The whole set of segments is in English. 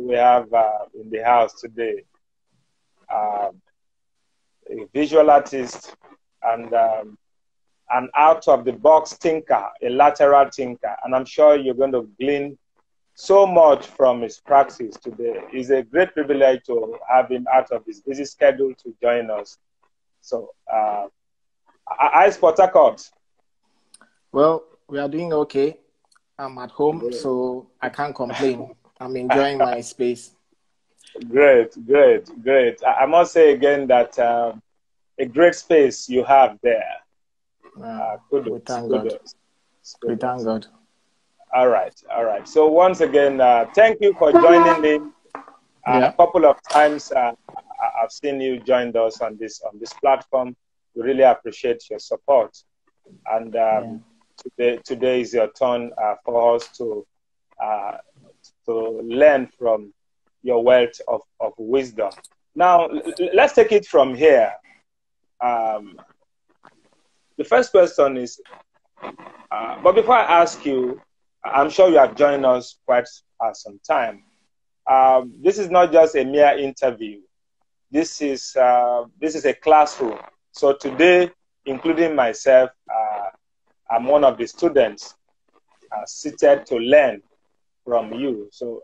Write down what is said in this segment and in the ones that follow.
we have in the house today. A visual artist and an out-of-the-box thinker, a lateral thinker. And I'm sure you're going to glean so much from his practice today. It's a great privilege to have him out of his busy schedule to join us. So, how's Port Harcourt? Well, we are doing okay. I'm at home, so I can't complain. I'm enjoying my space. Great, great, great. I must say again that a great space you have there. We thank God. We thank God. All right, all right. So once again, thank you for joining in. A couple of times I've seen you joined us on this platform. We really appreciate your support. And today is your turn for us to learn from your wealth of wisdom. Now, let's take it from here. The first question is, but before I ask you, I'm sure you have joined us quite some time. This is not just a mere interview. This is a classroom. So today, including myself, I'm one of the students seated to learn from you. So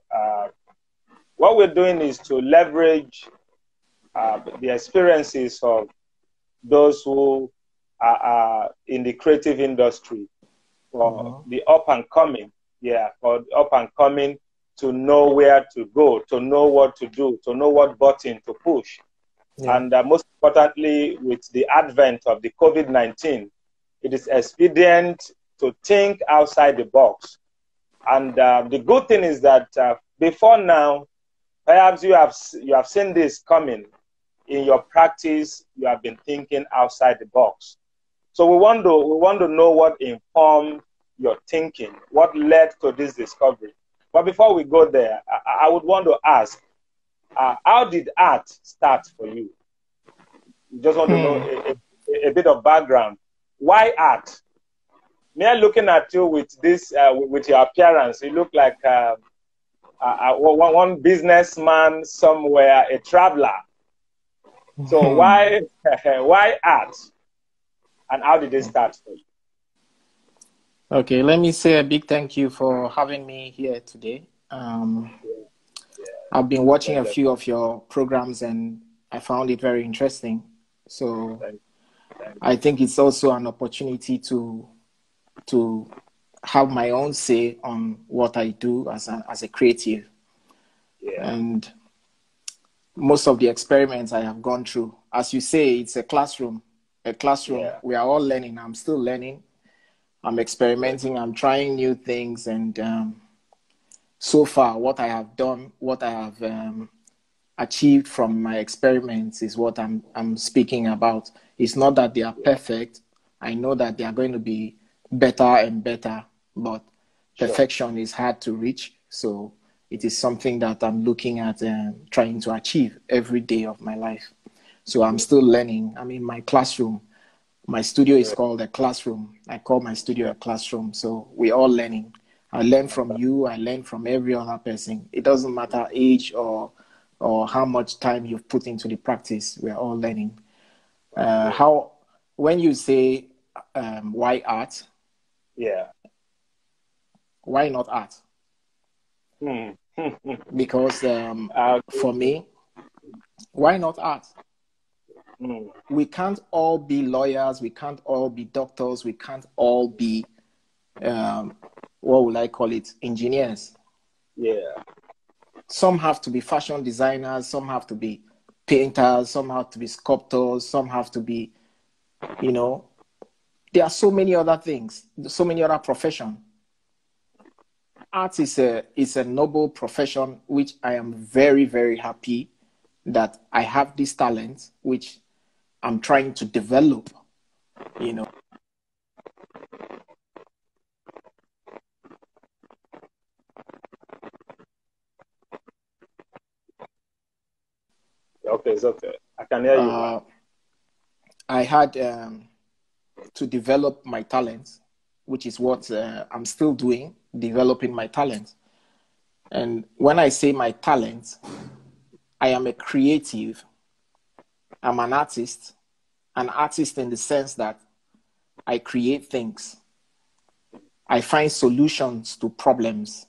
what we're doing is to leverage the experiences of those who are in the creative industry for the up and coming, for the up and coming, to know where to go, to know what to do, to know what button to push. And most importantly, with the advent of the COVID-19, it is expedient to think outside the box. And the good thing is that before now, perhaps you have seen this coming. In your practice, you have been thinking outside the box. So we want to know what informed your thinking, what led to this discovery. But before we go there, I would want to ask, how did art start for you? Just want to know a bit of background. Why art? Me looking at you with this, with your appearance, you look like one businessman somewhere, a traveler. So why art? And how did it start for you? Okay, let me say a big thank you for having me here today. I've been watching a few of your programs and I found it very interesting. So I think it's also an opportunity to have my own say on what I do as a creative. And most of the experiments I have gone through, as you say, it's a classroom. We are all learning. I'm still learning. I'm experimenting. I'm trying new things. And so far, what I have done, what I have achieved from my experiments is what I'm speaking about. It's not that they are perfect. I know that they are going to be better and better, but perfection is hard to reach. So it is something that I'm looking at and trying to achieve every day of my life. So I'm still learning. I'm in my classroom. My studio is called a classroom. I call my studio a classroom. So we're all learning. I learn from you. I learn from every other person. It doesn't matter age or how much time you've put into the practice. We're all learning. When you say why art? Why not art? Because for me, why not art? We can't all be lawyers. We can't all be doctors. We can't all be, what would I call it, engineers. Some have to be fashion designers. Some have to be painters. Some have to be sculptors. Some have to be, there are so many other things, so many other professions. Art is a noble profession, which I am very, very happy that I have this talent, which I'm trying to develop, Okay, it's okay. I can hear you. I had to develop my talent, which is what I'm still doing, developing my talent. And when I say my talent, I am a creative. I'm an artist in the sense that I create things. I find solutions to problems.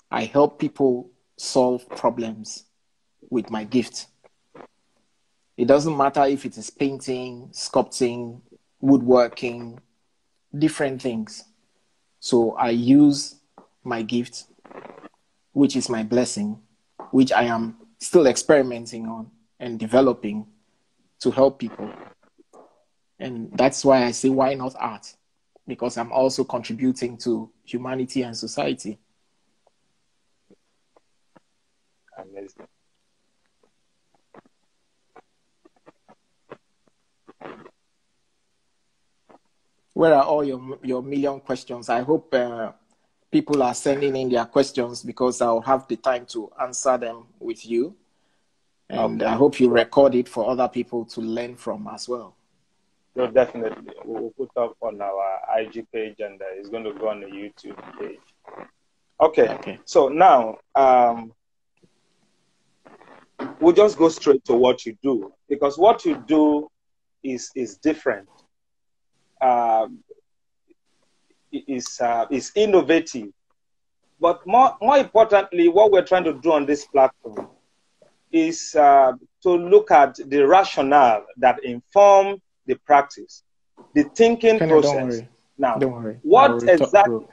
I help people solve problems with my gift. It doesn't matter if it is painting, sculpting, woodworking, different things. So I use my gift, which is my blessing, which I am still experimenting on and developing to help people. And that's why I say, why not art? Because I'm also contributing to humanity and society. Amazing. Where are all your million questions? I hope people are sending in their questions because I'll have the time to answer them with you. And okay. I hope you record it for other people to learn from as well. No, definitely. We'll put up on our IG page and it's going to go on the YouTube page. Okay. So now we'll just go straight to what you do, because what you do is different. Is innovative. But more importantly, what we're trying to do on this platform is to look at the rationale that inform the practice, the thinking process. Don't worry. Now, don't worry. What exactly?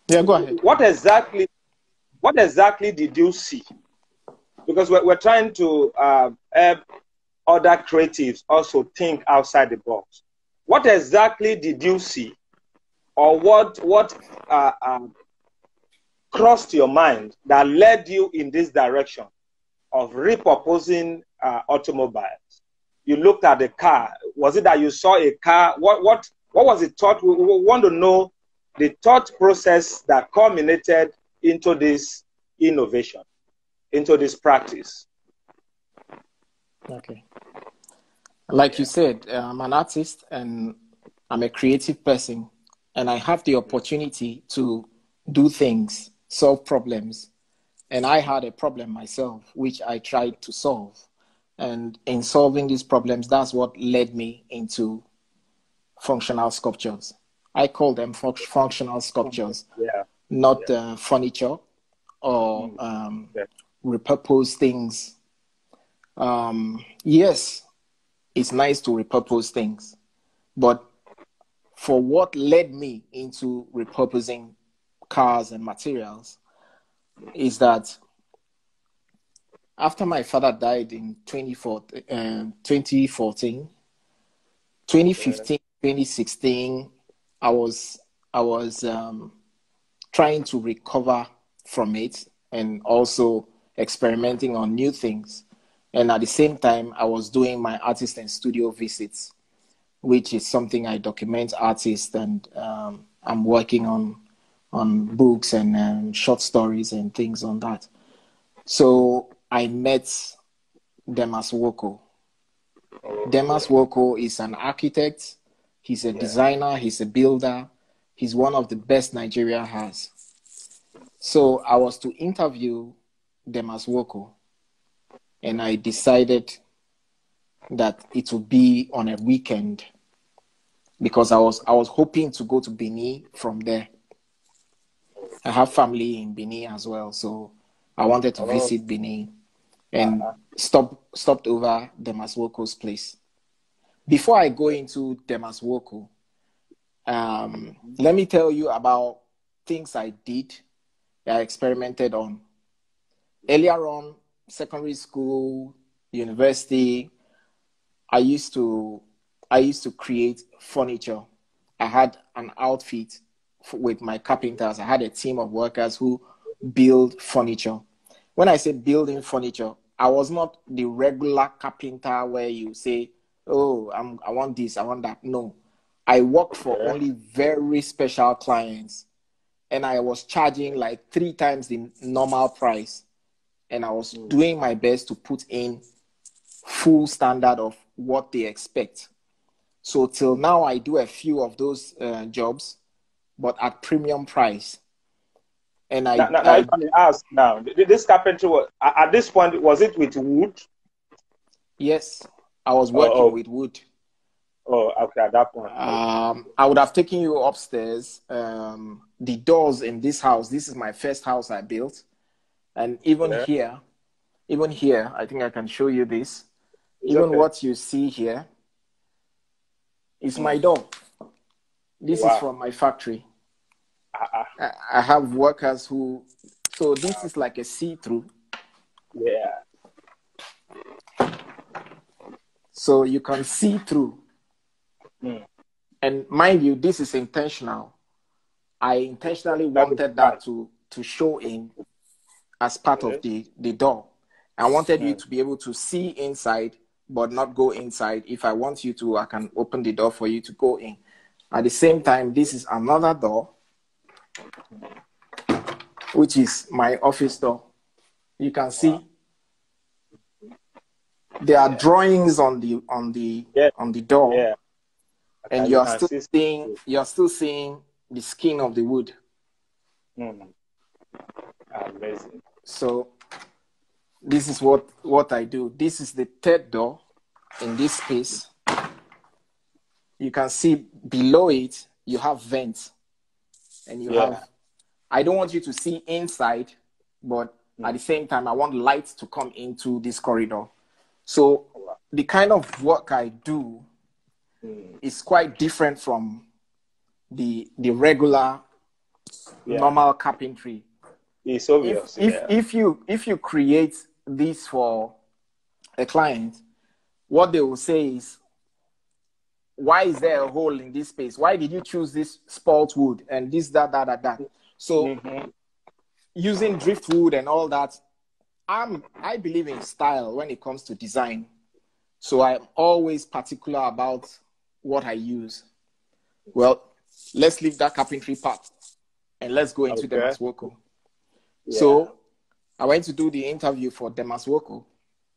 Yeah, go ahead. What exactly did you see? Because we're trying to help other creatives also think outside the box. What exactly did you see, or what crossed your mind that led you in this direction of repurposing automobiles? You looked at the car. Was it that you saw a car? What was the thought? We want to know the thought process that culminated into this innovation, into this practice. Okay. Like you said, I'm an artist and I'm a creative person, and I have the opportunity to do things, solve problems. And I had a problem myself, which I tried to solve. And in solving these problems, that's what led me into functional sculptures. I call them functional sculptures, not furniture or repurpose things. Yes, it's nice to repurpose things, but for what led me into repurposing cars and materials is that after my father died in 2014, 2015, 2016, I was trying to recover from it and also experimenting on new things. And at the same time, I was doing my artist and studio visits, which is something I document artists, and I'm working on books and short stories and things on that. So I met Demas Woko. Demas Woko is an architect. He's a designer. He's a builder. He's one of the best Nigeria has. So I was to interview Demas Woko, and I decided that it would be on a weekend because I was hoping to go to Benin from there. I have family in Benin as well, so I wanted to visit Benin and stopped over Demas Woko's place. Before I go into Demas Woko, let me tell you about things I did that I experimented on. Earlier on, secondary school, university, I used to create furniture. I had an outfit with my carpenters. I had a team of workers who build furniture. When I say building furniture, I was not the regular carpenter where you say, oh, I want this, I want that. No, I worked for only very special clients, and I was charging like 3 times the normal price. And I was doing my best to put in full standard of what they expect. So till now, I do a few of those jobs, but at premium price. And now if I may ask now, this carpentry was at this point, was it with wood? Yes, I was working with wood. Oh, okay, at that point. I would have taken you upstairs. The doors in this house, this is my first house I built. And even here, I think I can show you this. What you see here is my door. This is from my factory. I have workers who, so this is like a see-through. Yeah. So you can see through. And mind you, this is intentional. I intentionally wanted that to show in as part of the door. I wanted you to be able to see inside, but not go inside. If I want you to, I can open the door for you to go in. At the same time, this is another door, which is my office door. You can see there are drawings on the door, and you're still seeing the skin of the wood. Amazing. So this is what I do. This is the third door in this space. You can see below it, you have vents. And you have, I don't want you to see inside, but at the same time, I want light to come into this corridor. So the kind of work I do is quite different from the regular, normal carpentry. It's obvious. If you create this for a client, what they will say is, why is there a hole in this space? Why did you choose this spalt wood and this, that? So using driftwood and all that, I believe in style when it comes to design. So I'm always particular about what I use. Well, let's leave that carpentry part and let's go into Demaswoko. So I went to do the interview for Demaswoko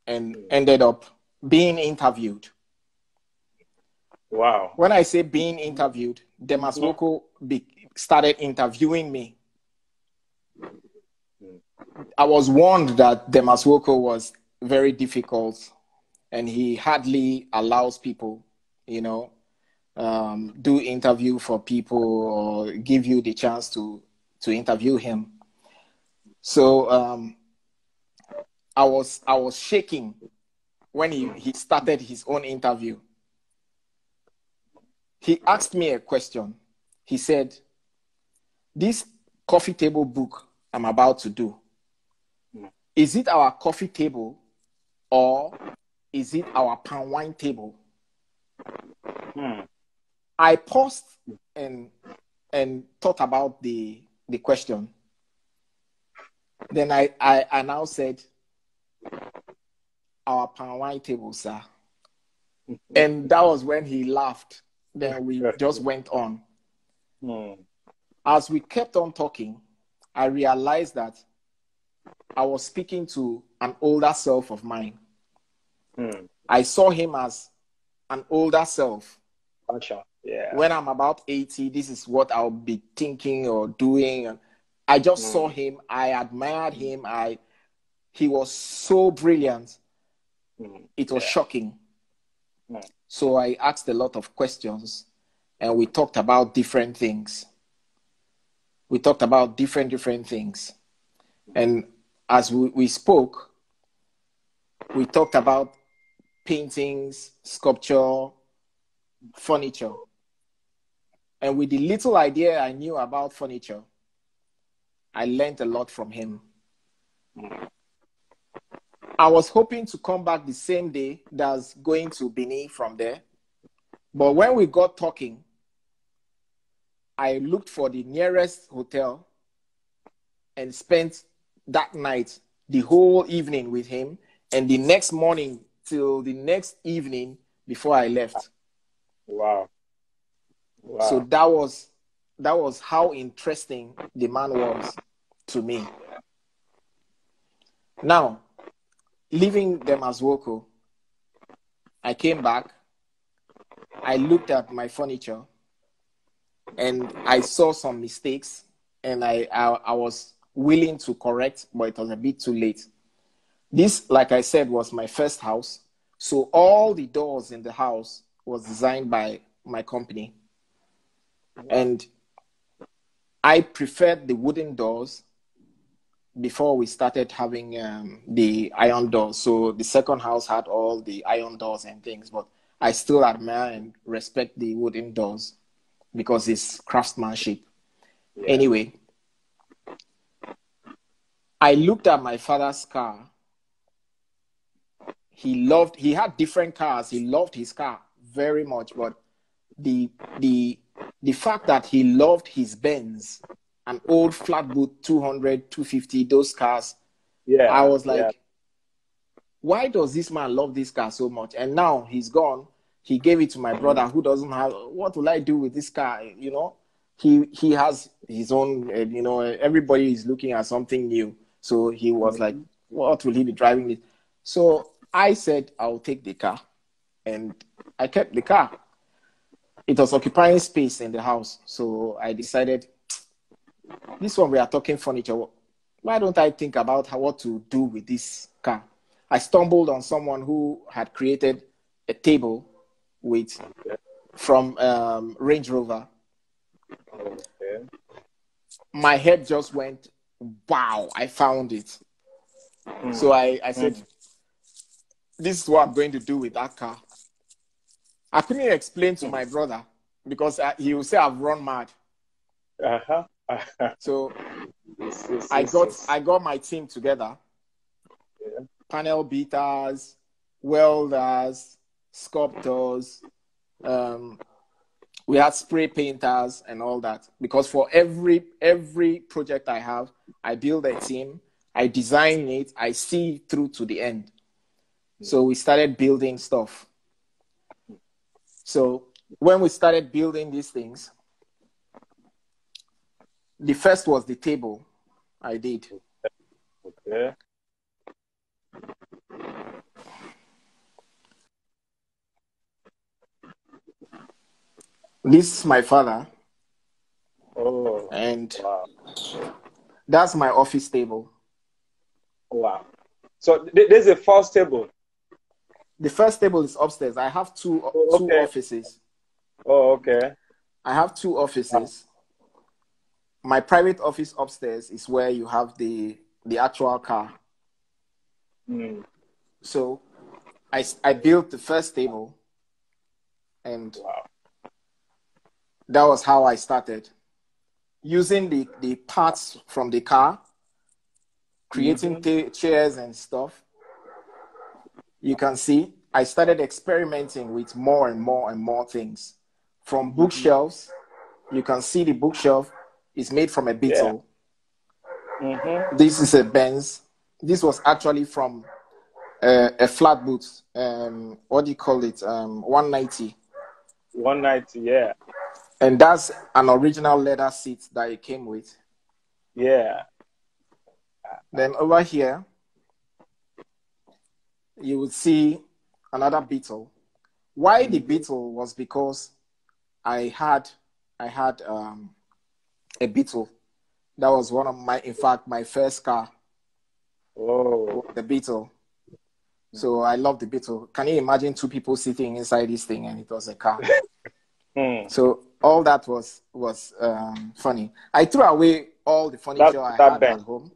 and ended up being interviewed. Wow. When I say being interviewed, Demaswoko started interviewing me. I was warned that Demaswoko was very difficult and he hardly allows people, do interview for people or give you the chance to interview him. So I was shaking when he started his own interview. He asked me a question. He said, this coffee table book I'm about to do, is it our coffee table or is it our palm wine table? I paused and thought about the question. Then I now said, our palm wine table, sir. And that was when he laughed. Then we just went on. As we kept on talking, I realized that I was speaking to an older self of mine. I saw him as an older self. When I'm about 80, this is what I'll be thinking or doing. I just saw him. I admired him. He was so brilliant. It was shocking. So I asked a lot of questions and we talked about different things. We talked about different things. And as we spoke, we talked about paintings, sculpture, furniture. And with the little idea I knew about furniture, I learned a lot from him. I was hoping to come back the same day that's going to Benin from there. But when we got talking, I looked for the nearest hotel and spent that night, the whole evening with him, and the next morning till the next evening before I left. Wow. So that was how interesting the man was to me. Now, leaving Demaswoko, I came back. I looked at my furniture and I saw some mistakes and I was willing to correct, but it was a bit too late. This, like I said, was my first house. So all the doors in the house was designed by my company. And I preferred the wooden doors before we started having the iron doors. So the second house had all the iron doors and things, but I still admire and respect the wooden doors because it's craftsmanship. Yeah. Anyway, I looked at my father's car. He had different cars. He loved his car very much, but the fact that he loved his Benz, an old flatboot 200, 250, those cars, I was like, why does this man love this car so much? And now he's gone. He gave it to my brother who doesn't have, what will I do with this car? You know, he has his own, you know, everybody is looking at something new. So he was like, what will he be driving it? So I said, I'll take the car. And I kept the car. It was occupying space in the house. So I decided, this one we are talking furniture. Why don't I think about what to do with this car? I stumbled on someone who had created a table from Range Rover. Okay. My head just went, wow, I found it. So I said, this is what I'm going to do with that car. I couldn't explain to my brother because he would say I've run mad. So I got my team together. Yeah. Panel beaters, welders, sculptors. We had spray painters and all that. Because for every project I have, I build a team, I design it, I see it through to the end. So we started building stuff. So when we started building these things, the first was the table I did. Okay. This is my father. Oh. And wow. That's my office table. Wow. So there's a first table. The first table is upstairs. I have two offices. Oh, okay. I have two offices. My private office upstairs is where you have the actual car. So I built the first table, and that was how I started. Using the parts from the car, creating chairs and stuff. You can see I started experimenting with more and more and more things. From bookshelves, you can see the bookshelf is made from a beetle. Yeah. This is a Benz. This was actually from a flat boot. What do you call it? 190. 190, yeah. And that's an original leather seat that it came with. Yeah. Then over here, you would see another beetle. Why the beetle was because I had a beetle. That was one of my first car. Oh, the beetle. So I love the beetle. Can you imagine two people sitting inside this thing and it was a car? So all that was funny. I threw away all the furniture I had at home.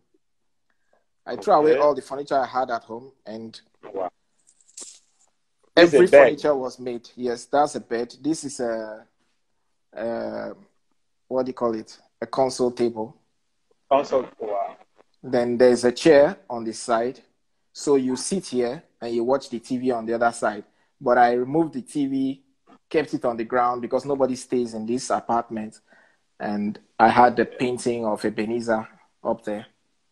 I threw away all the furniture I had at home, and every furniture was made. Yes, that's a bed. This is a what do you call it? A console table. Console. Wow. Then there's a chair on the side. So you sit here and you watch the TV on the other side. But I removed the TV, kept it on the ground because nobody stays in this apartment. And I had the painting of Ebenezer up there.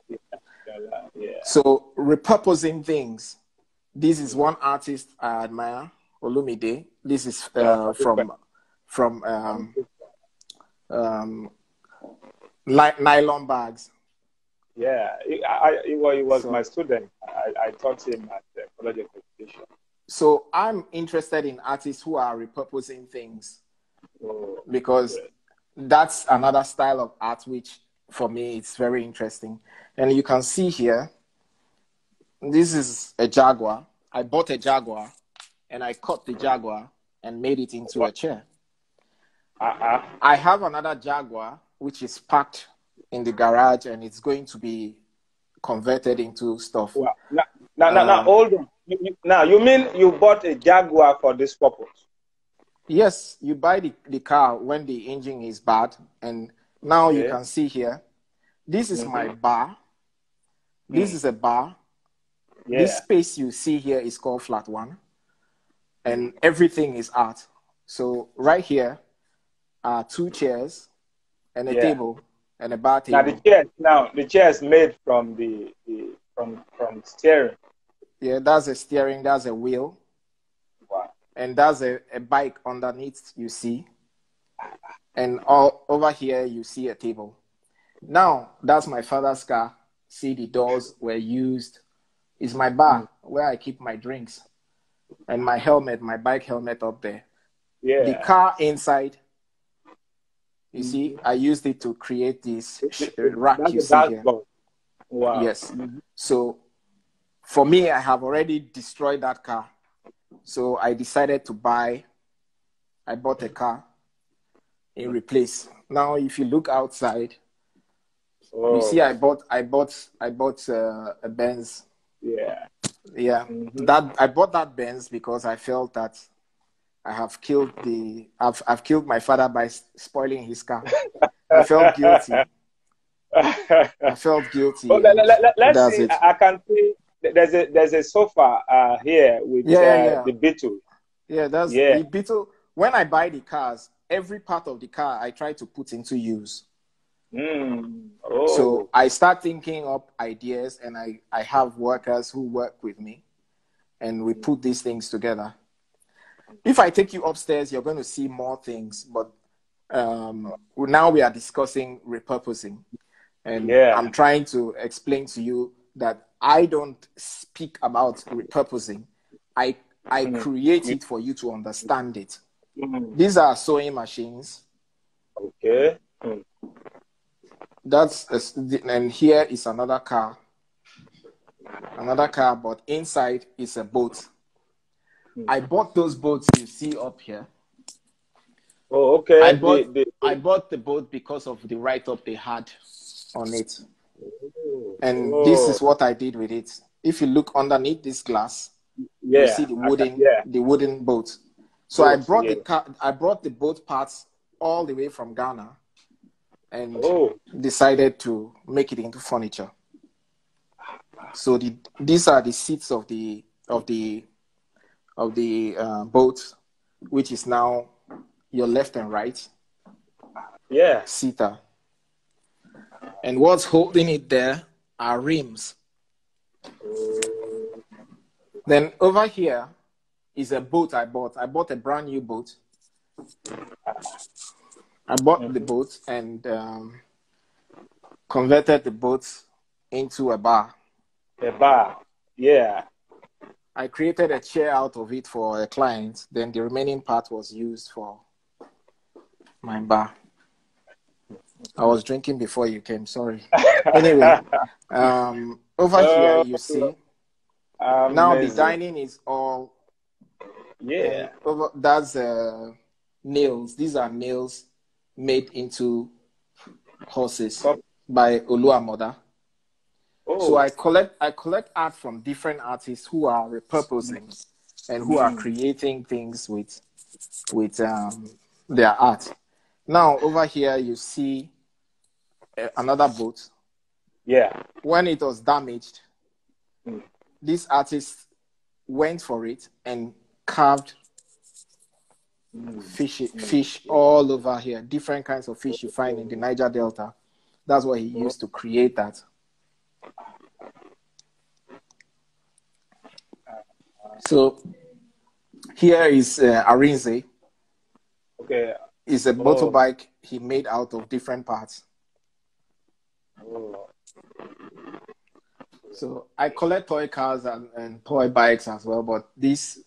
Yeah. So repurposing things. This is one artist I admire, Olumide. This is from nylon bags. Yeah, he was my student. I taught him at the College of Education. So I'm interested in artists who are repurposing things because that's another style of art which for me, it's very interesting. And you can see here, this is a Jaguar. I bought a Jaguar and I cut the Jaguar and made it into a chair. I have another Jaguar which is parked in the garage and it's going to be converted into stuff. Well, now, hold on. Now, you mean you bought a Jaguar for this purpose? Yes, you buy the car when the engine is bad. And now you can see here, this is my bar. This is a bar. Yeah. This space you see here is called flat one. And everything is art. So right here are 2 chairs and a table and a bar table. The chair is made from from steering. Yeah, that's a steering, that's a wheel. Wow. And that's a bike underneath, you see. And all over here you see a table. Now, that's my father's car. See, the doors were used. It's my bar where I keep my drinks. And my helmet, my bike helmet up there. Yeah. The car inside, you see, I used it to create this rack you see here. Wow. Yes. So, for me, I have already destroyed that car. So, I decided to I bought a car in replace. Now, if you look outside, you see, I bought a Benz. Yeah. Yeah. That I bought that Benz because I felt that I have killed I've killed my father by spoiling his car. I felt guilty. I felt guilty. Well, let's see. I can see there's a sofa here with the Beetle. Yeah, that's the Beetle. When I buy the cars, every part of the car I try to put into use. So I start thinking up ideas, and I have workers who work with me, and we put these things together. If I take you upstairs, you're going to see more things, but now we are discussing repurposing, and I'm trying to explain to you that I don't speak about repurposing. I create it for you to understand it. These are sewing machines. Okay. And here is another car, but inside is a boat. I bought those boats you see up here. Oh, okay. I bought the boat because of the write-up they had on it. And this is what I did with it. If you look underneath this glass, you see the wooden boat. So I brought the boat parts all the way from Ghana and decided to make it into furniture. So these are the seats of the boat, which is now your left and right seater. And what's holding it there are rims. Then over here is a boat I bought. I bought a brand new boat. I bought the boat and converted the boat into a bar. A bar, yeah. I created a chair out of it for a client. Then the remaining part was used for my bar. I was drinking before you came, sorry. Anyway, over here you see, now the dining is all, that's nails. These are nails made into horses by Oluwamoda. So I collect art from different artists who are repurposing and who are creating things with their art. Now over here you see another boat. Yeah. When it was damaged, this artist went for it and carved fish all over here. Different kinds of fish you find in the Niger Delta. That's what he used to create that. So here is Arinze. Okay. It's a motorbike he made out of different parts. So I collect toy cars and toy bikes as well, but this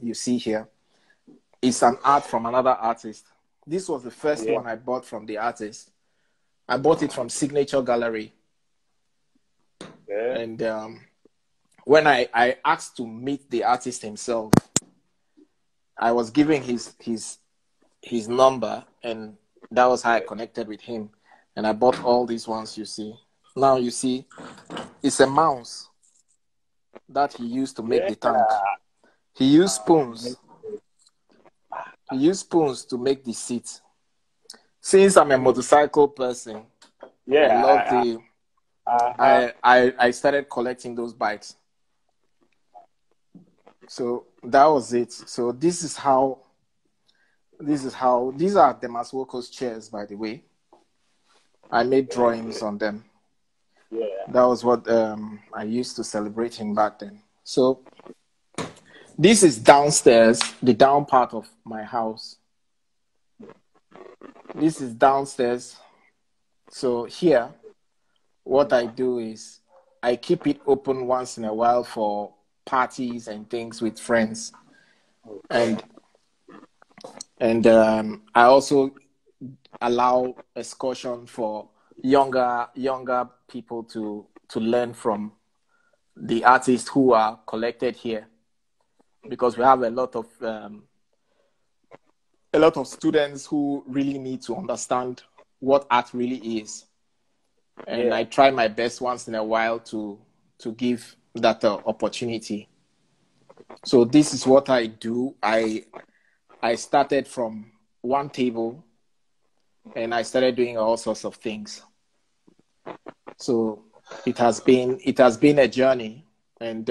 you see here is an art from another artist. This was the first one I bought from the artist. I bought it from Signature Gallery. Yeah. And when I asked to meet the artist himself, I was given his number, and that was how I connected with him. And I bought all these ones you see. Now you see, it's a mouse that he used to make the tank. He used spoons. He used spoons to make the seat. Since I'm a motorcycle person, I started collecting those bikes. So that was it. So these are Demaswoko's chairs, by the way. I made drawings on them. Yeah. That was what I used to celebrate him back then. So this is downstairs, the down part of my house. This is downstairs. So here, what I do is I keep it open once in a while for parties and things with friends. And I also allow excursion for younger people to learn from the artists who are collected here, because we have a lot of students who really need to understand what art really is. And I try my best once in a while to give that opportunity. So this is what I do. I started from one table, and I started doing all sorts of things. So it has been a journey. And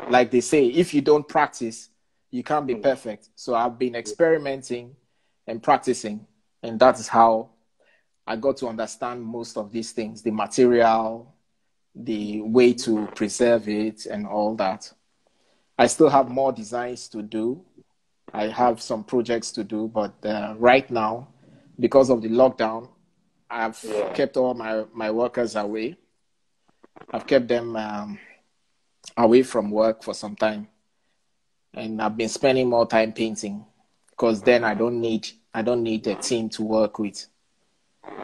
like they say, if you don't practice, you can't be perfect. So I've been experimenting and practicing, and that is how I got to understand most of these things, the material, the way to preserve it, and all that. I still have more designs to do. I have some projects to do, but right now, because of the lockdown, I've kept all my workers away. I've kept them away from work for some time, and I've been spending more time painting, because then I don't need a team to work with.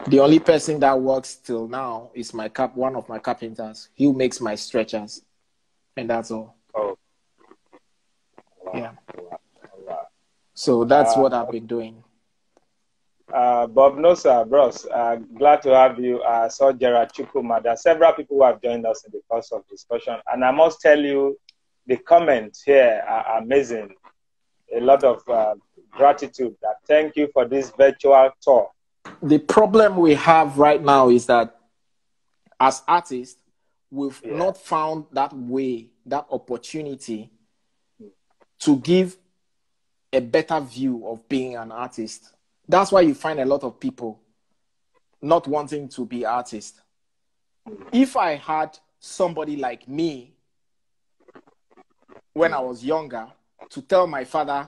The only person that works till now is one of my carpenters. He makes my stretchers, and that's all. Oh. Wow. Yeah. Wow. So that's what I've been doing. Bob Nosa, bros, glad to have you. I saw Gerard Chukuma. There are several people who have joined us in the course of discussion. And I must tell you, the comments here are amazing. A lot of gratitude. Thank you for this virtual tour. The problem we have right now is that as artists, we've not found that way, that opportunity to give a better view of being an artist. That's why you find a lot of people not wanting to be artists. If I had somebody like me when I was younger to tell my father,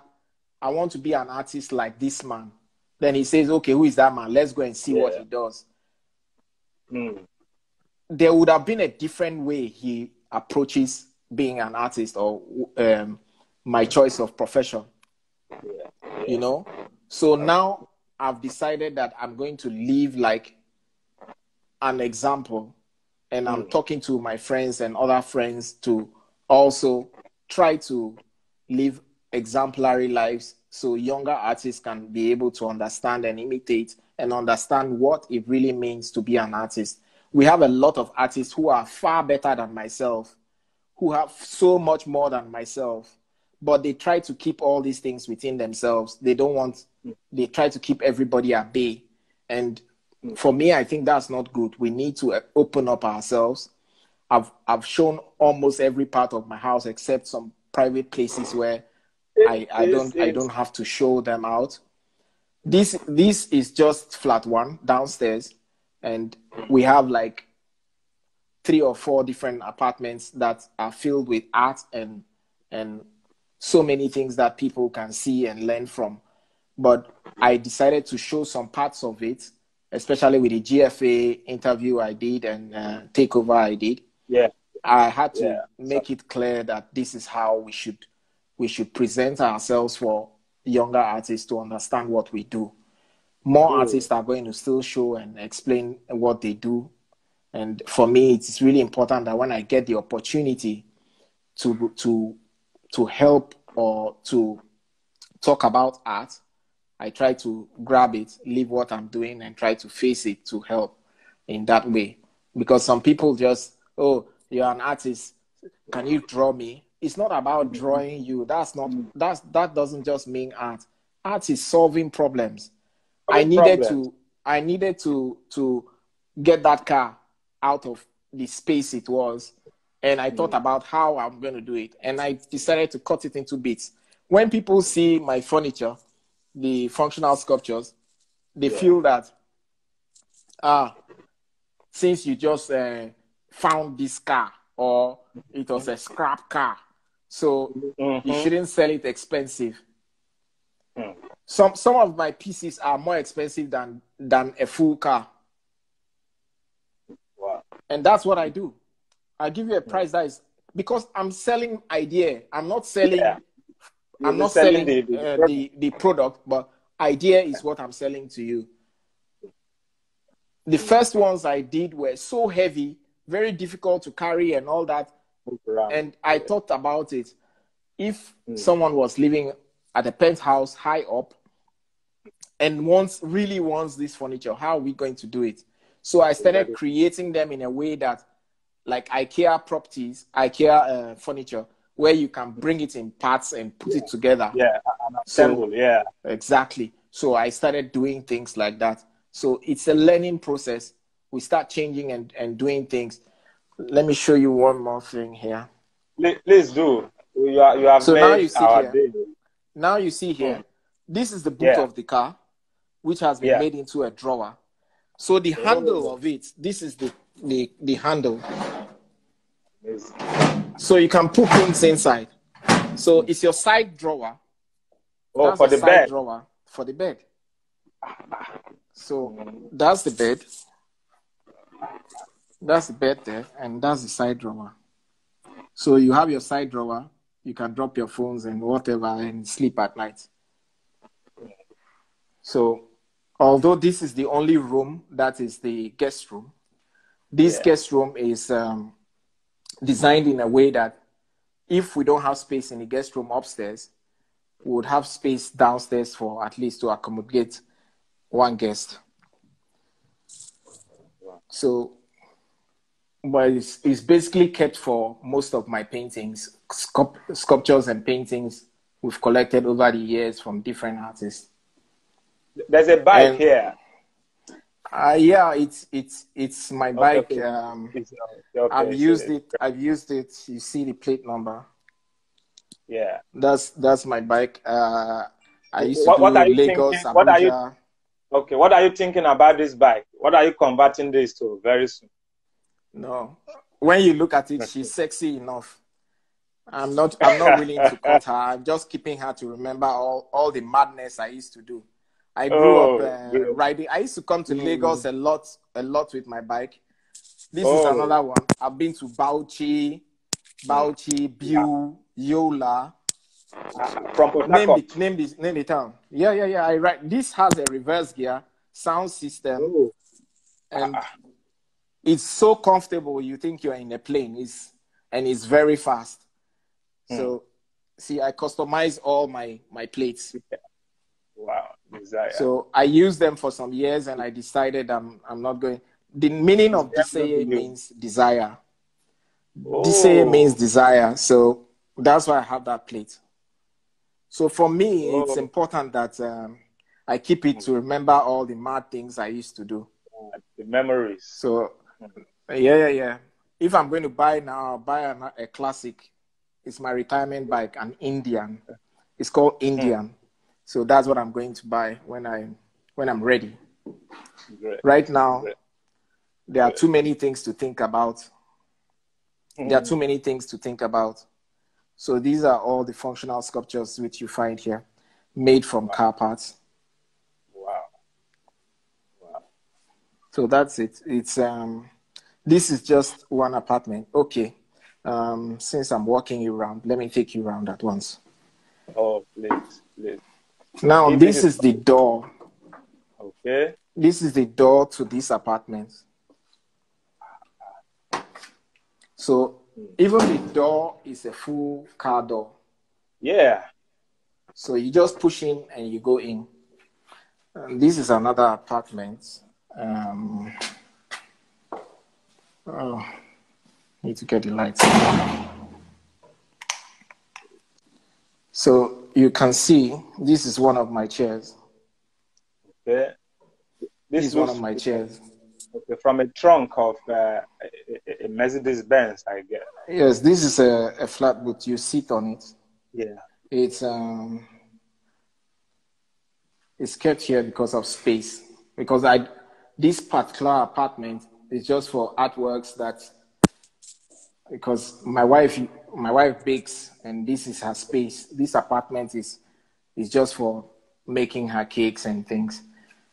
I want to be an artist like this man, then he says, okay, who is that man? Let's go and see what he does. There would have been a different way he approaches being an artist, or my choice of profession. You know? So now I've decided that I'm going to live like an example, and I'm talking to my friends and other friends to also try to live exemplary lives, so younger artists can be able to understand and imitate and understand what it really means to be an artist. We have a lot of artists who are far better than myself, who have so much more than myself, but they try to keep all these things within themselves. They try to keep everybody at bay. And for me, I think that's not good. We need to open up ourselves. I've shown almost every part of my house except some private places where I don't have to show them out. This is just flat one downstairs, and we have like 3 or 4 different apartments that are filled with art and so many things that people can see and learn from. But I decided to show some parts of it, especially with the GFA interview I did and takeover I did. I had to make it clear that this is how we should present ourselves for younger artists to understand what we do. more artists are going to still show and explain what they do. And for me, it's really important that when I get the opportunity to help or to talk about art, I try to grab it, leave what I'm doing, and try to face it to help in that way. Because some people just, oh, you're an artist, can you draw me? It's not about drawing you. That doesn't just mean art. Art is solving problems. I needed to get that car out of the space it was, and I thought about how I'm going to do it, and I decided to cut it into bits. When people see my furniture, the functional sculptures, they feel that since you just found this car, or it was a scrap car, so you shouldn't sell it expensive. Some of my pieces are more expensive than a full car. Wow. And that's what I do. I give you a price that is, because I'm selling idea. I'm not selling the product, but idea is what I'm selling to you. The first ones I did were so heavy, very difficult to carry and all that. And I thought about it. If someone was living at a penthouse high up and really wants this furniture, how are we going to do it? So I started creating them in a way that, like IKEA properties, IKEA furniture, where you can bring it in parts and put it together. Yeah, an assemble, Exactly. So I started doing things like that. So it's a learning process. We start changing and doing things. Let me show you one more thing here. Please do. You have so made now you see our here. day. Now you see here. This is the boot of the car, which has been made into a drawer. So the handle of it, this is the handle. So you can put things inside. So it's your side drawer. Oh, for the bed. Drawer for the bed. So that's the bed. That's the bed there, and that's the side drawer. So you have your side drawer. You can drop your phones and whatever and sleep at night. So although this is the only room that is the guest room, this guest room is designed in a way that if we don't have space in the guest room upstairs, we would have space downstairs for at least to accommodate one guest. So, but it's basically kept for most of my paintings, sculptures and paintings we've collected over the years from different artists. There's a bike here. Yeah, it's my bike. I've used it. You see the plate number. Yeah. That's my bike. I used to do Lagos, Abuja. Okay, what are you thinking about this bike? What are you converting this to very soon? No. When you look at it, she's sexy enough. I'm not willing to cut her. I'm just keeping her to remember all the madness I used to do. I grew up riding. I used to come to Lagos a lot with my bike. This is another one. I've been to Bauchi, Biu, Yola. From name the town. Yeah. I ride. This has a reverse gear, sound system, and it's so comfortable. You think you're in a plane. It's very fast. So, see, I customize all my plates. Wow, Diseye. So I used them for some years, and I decided I'm not going. The meaning of Diseye means desire. Diseye means desire. So that's why I have that plate. So for me, it's important that I keep it to remember all the mad things I used to do. The memories. So, yeah. If I'm going to buy now, I'll buy a classic. It's my retirement bike, an Indian. It's called Indian. So that's what I'm going to buy when I'm ready. Great. Right now, there are too many things to think about. So these are all the functional sculptures which you find here, made from car parts. Wow. So that's it. It's this is just one apartment. Okay. Since I'm walking you around, let me take you around at once. Oh, please. Now this is the door. Okay. This is the door to this apartment. So even the door is a full car door. Yeah. So you just push in and you go in. And this is another apartment. Oh, need to get the lights. So you can see this is one of my chairs. Okay. This This is one of looks my chairs. okay, from a trunk of a Mercedes Benz, I guess. Yes, this is a flat boot. You sit on it. Yeah. It's kept here because of space. Because this particular apartment is just for artworks because my wife bakes and this is her space. This apartment is just for making her cakes and things.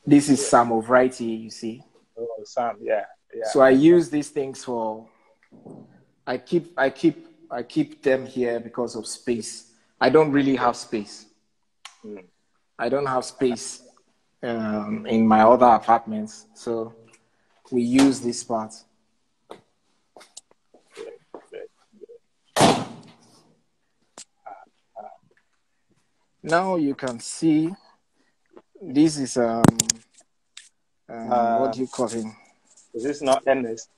This is some of variety, you see. Oh, Sam, yeah. So I use these things for I keep them here because of space. I don't really have space. I don't have space in my other apartments, so we use this part. Now you can see this is what do you call him? Is this not Ernest?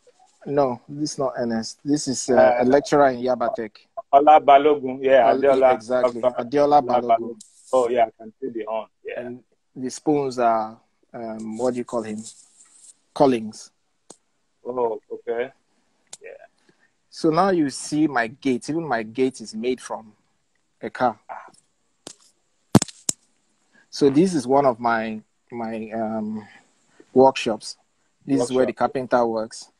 No, this is not Ernest. This is a lecturer in Yabatek. Ola Balogun, yeah, Adiola. Exactly, Adiola Balogun. Oh, yeah, I can see the horn. Yeah. And the spoons are what do you call him? Collings. Oh, okay. Yeah. So now you see my gate. Even my gate is made from a car. So this is one of my workshops. This is where the carpenter works.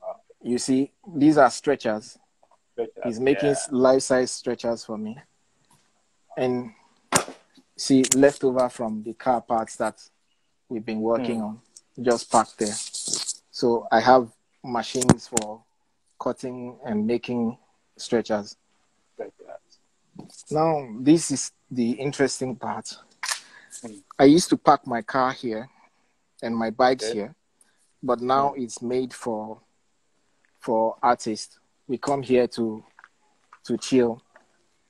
Wow. You see, these are stretchers. He's making life-size stretchers for me. And see, leftover from the car parts that we've been working on, just parked there. So I have machines for cutting and making stretchers. Now, this is the interesting part. I used to park my car here and my bikes here, but now it's made for artists. We come here to chill.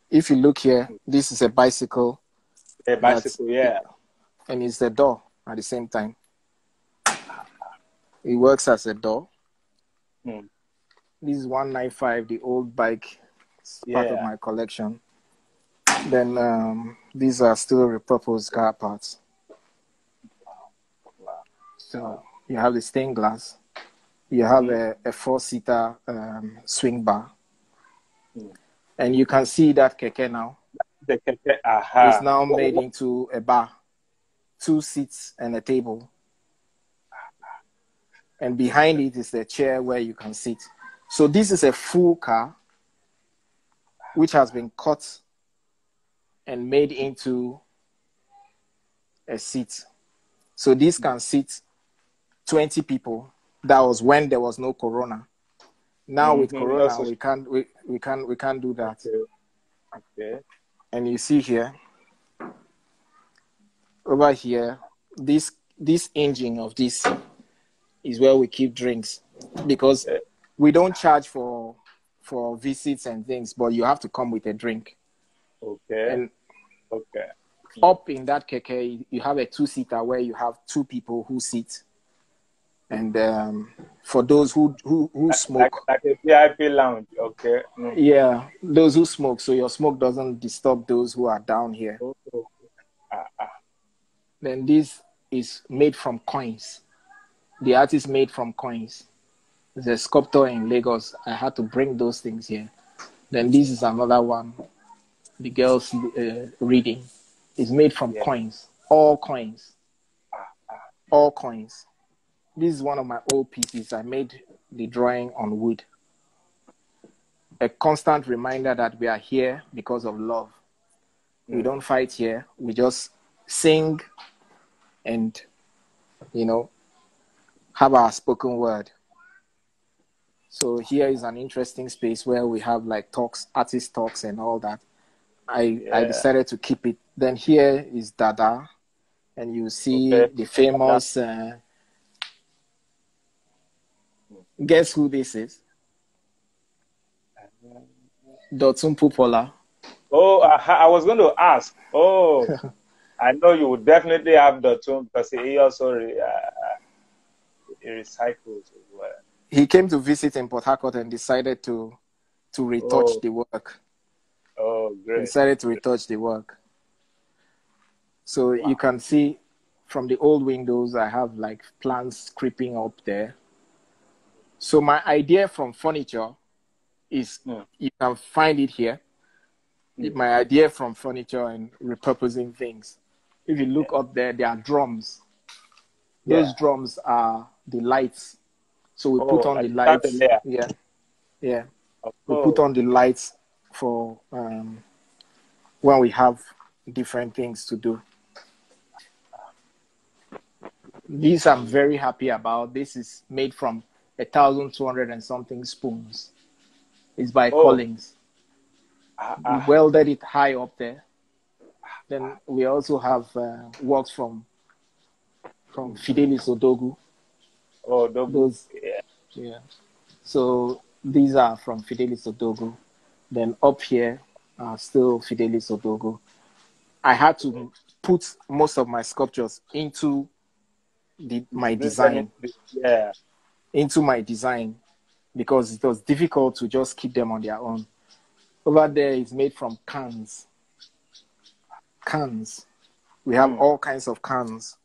If you look here, this is a bicycle. A bicycle, and it's a door at the same time. It works as a door. This is 195, the old bike. It's part of my collection. Then these are still repurposed car parts. So you have the stained glass. You have a 4-seater swing bar. And you can see that keke now. The keke, is now made into a bar. 2 seats and a table. And behind it is a chair where you can sit. So this is a full car, which has been cut and made into a seat. So this can sit 20 people. That was when there was no corona. Now with corona, we can't do that. Okay. And you see here, over here, this engine of this is where we keep drinks, because we don't charge for visits and things, but you have to come with a drink. Okay. And up in that keke, you have a 2-seater where you have 2 people who sit. And for those who smoke, like a VIP lounge, okay. Yeah, those who smoke, so your smoke doesn't disturb those who are down here. Then this is made from coins. The art is made from coins. There's a sculptor in Lagos. I had to bring those things here. Then this is another one. The girl's reading is made from coins. All coins. All coins. This is one of my old pieces. I made the drawing on wood. A constant reminder that we are here because of love. We don't fight here. We just sing and, have our spoken word. So here is an interesting space where we have like talks, artist talks and all that. I decided to keep it. Then here is Dada. and you see the famous. Guess who this is? Dotun Pupola. Oh, I was going to ask. Oh, I know you would definitely have Dotun because he also recycles as well. He came to visit in Port Harcourt and decided to retouch the work. Oh, great. He decided to retouch the work. So you can see from the old windows, I have like plants creeping up there. So my idea from furniture is, you can find it here. My idea from furniture and repurposing things. If you look up there, there are drums. Those drums are the lights. So we put on the lights. Yeah. We put on the lights for when we have different things to do. These I'm very happy about. This is made from 1,200 and something spoons. It's by Collins. We welded it high up there. Then we also have works from Fidelis Odogu. Oh, those, yeah. So these are from Fidelis Odogu. Then up here are still Fidelis Odogu. I had to put most of my sculptures into my design. Yeah. Into my design, because it was difficult to just keep them on their own. Over there is made from cans. Cans. We have all kinds of cans.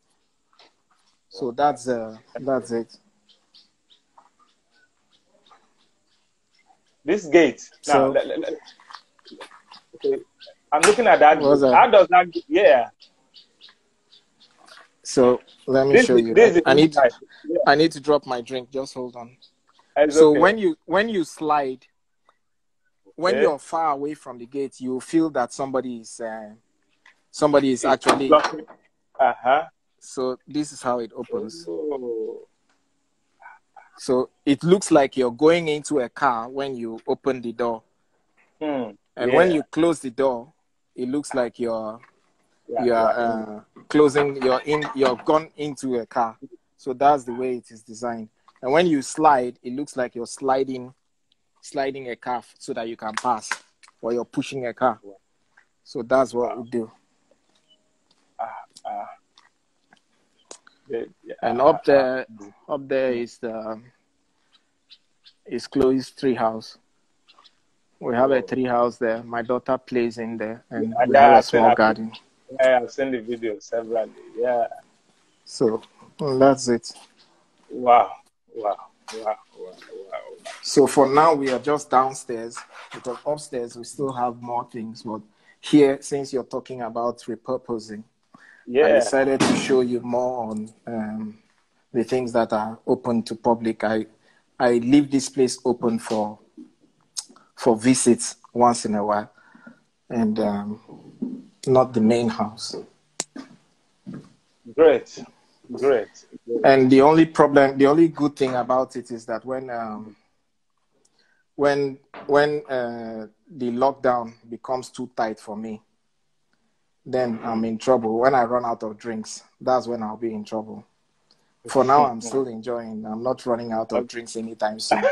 So that's it. This gate. So, now, okay. I'm looking at that. How does that? Yeah. So let me show you. I need to drop my drink. Just hold on. So when you slide, when you're far away from the gate, you feel that somebody is actually. So this is how it opens. So it looks like you're going into a car when you open the door, and when you close the door, it looks like you're closing. You're gone into a car. So that's the way it is designed. And when you slide, it looks like you're sliding a car so that you can pass, or you're pushing a car. So that's what we do. And up there is Chloe's tree house. We have a tree house there. My daughter plays in there, and we have a small garden. I've seen the video several. Yeah. So that's it. Wow. So for now, we are just downstairs, because upstairs we still have more things. But here, since you're talking about repurposing, I decided to show you more on the things that are open to public. I leave this place open for visits once in a while, and not the main house. Great. And the only good thing about it is that when the lockdown becomes too tight for me, then I'm in trouble. When I run out of drinks, that's when I'll be in trouble. For now, I'm still enjoying. I'm not running out of drinks anytime soon.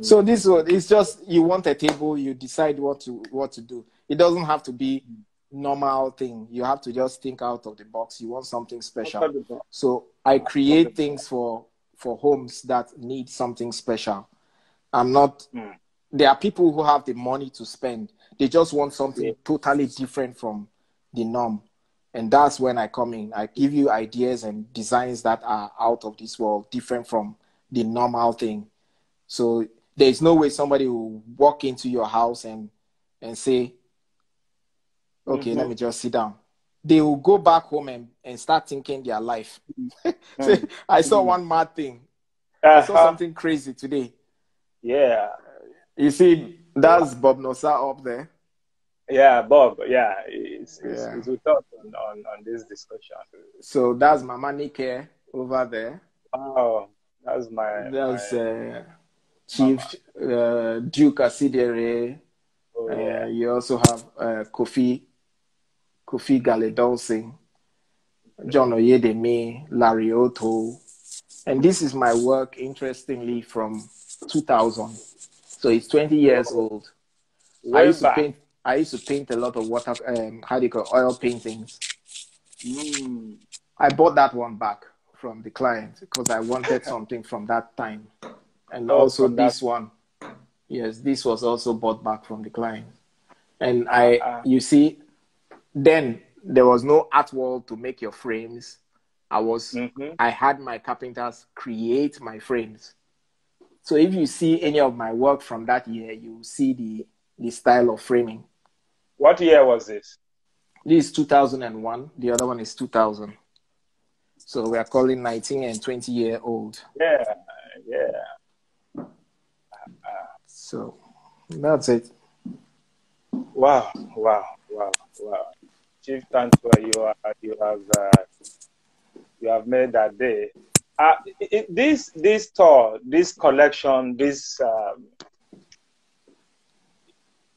So this one, it's just, you want a table, you decide what to do. It doesn't have to be normal thing. You have to just think out of the box. You want something special. So I create things for homes that need something special. There are people who have the money to spend. They just want something totally different from the norm. And that's when I come in. I give you ideas and designs that are out of this world, different from the normal thing. So there's no way somebody will walk into your house and say, okay, let me just sit down. They will go back home and start thinking their life. So I saw one mad thing. I saw something crazy today. Yeah. You see, that's Bob Nosa up there. Yeah, Bob. Yeah, he's with us on this discussion. So that's Mama Nike over there. Oh, that's Chief Duke Asidere. You also have Kofi Kofi Galedolsing, John Oyedemi, Larry Otto. And this is my work, interestingly, from 2000. So it's 20 years old. I used to paint a lot of water, oil paintings. I bought that one back from the client because I wanted something from that time. And also this one. Yes, this was also bought back from the client. And you see, then there was no art wall to make your frames. I had my carpenters create my frames. So if you see any of my work from that year, you see the style of framing. What year was this? This is 2001. The other one is 2000. So we are calling 19 and 20-year-old. Yeah. So that's it. Wow. Chief Tantua, you have made that day. This tour, this collection,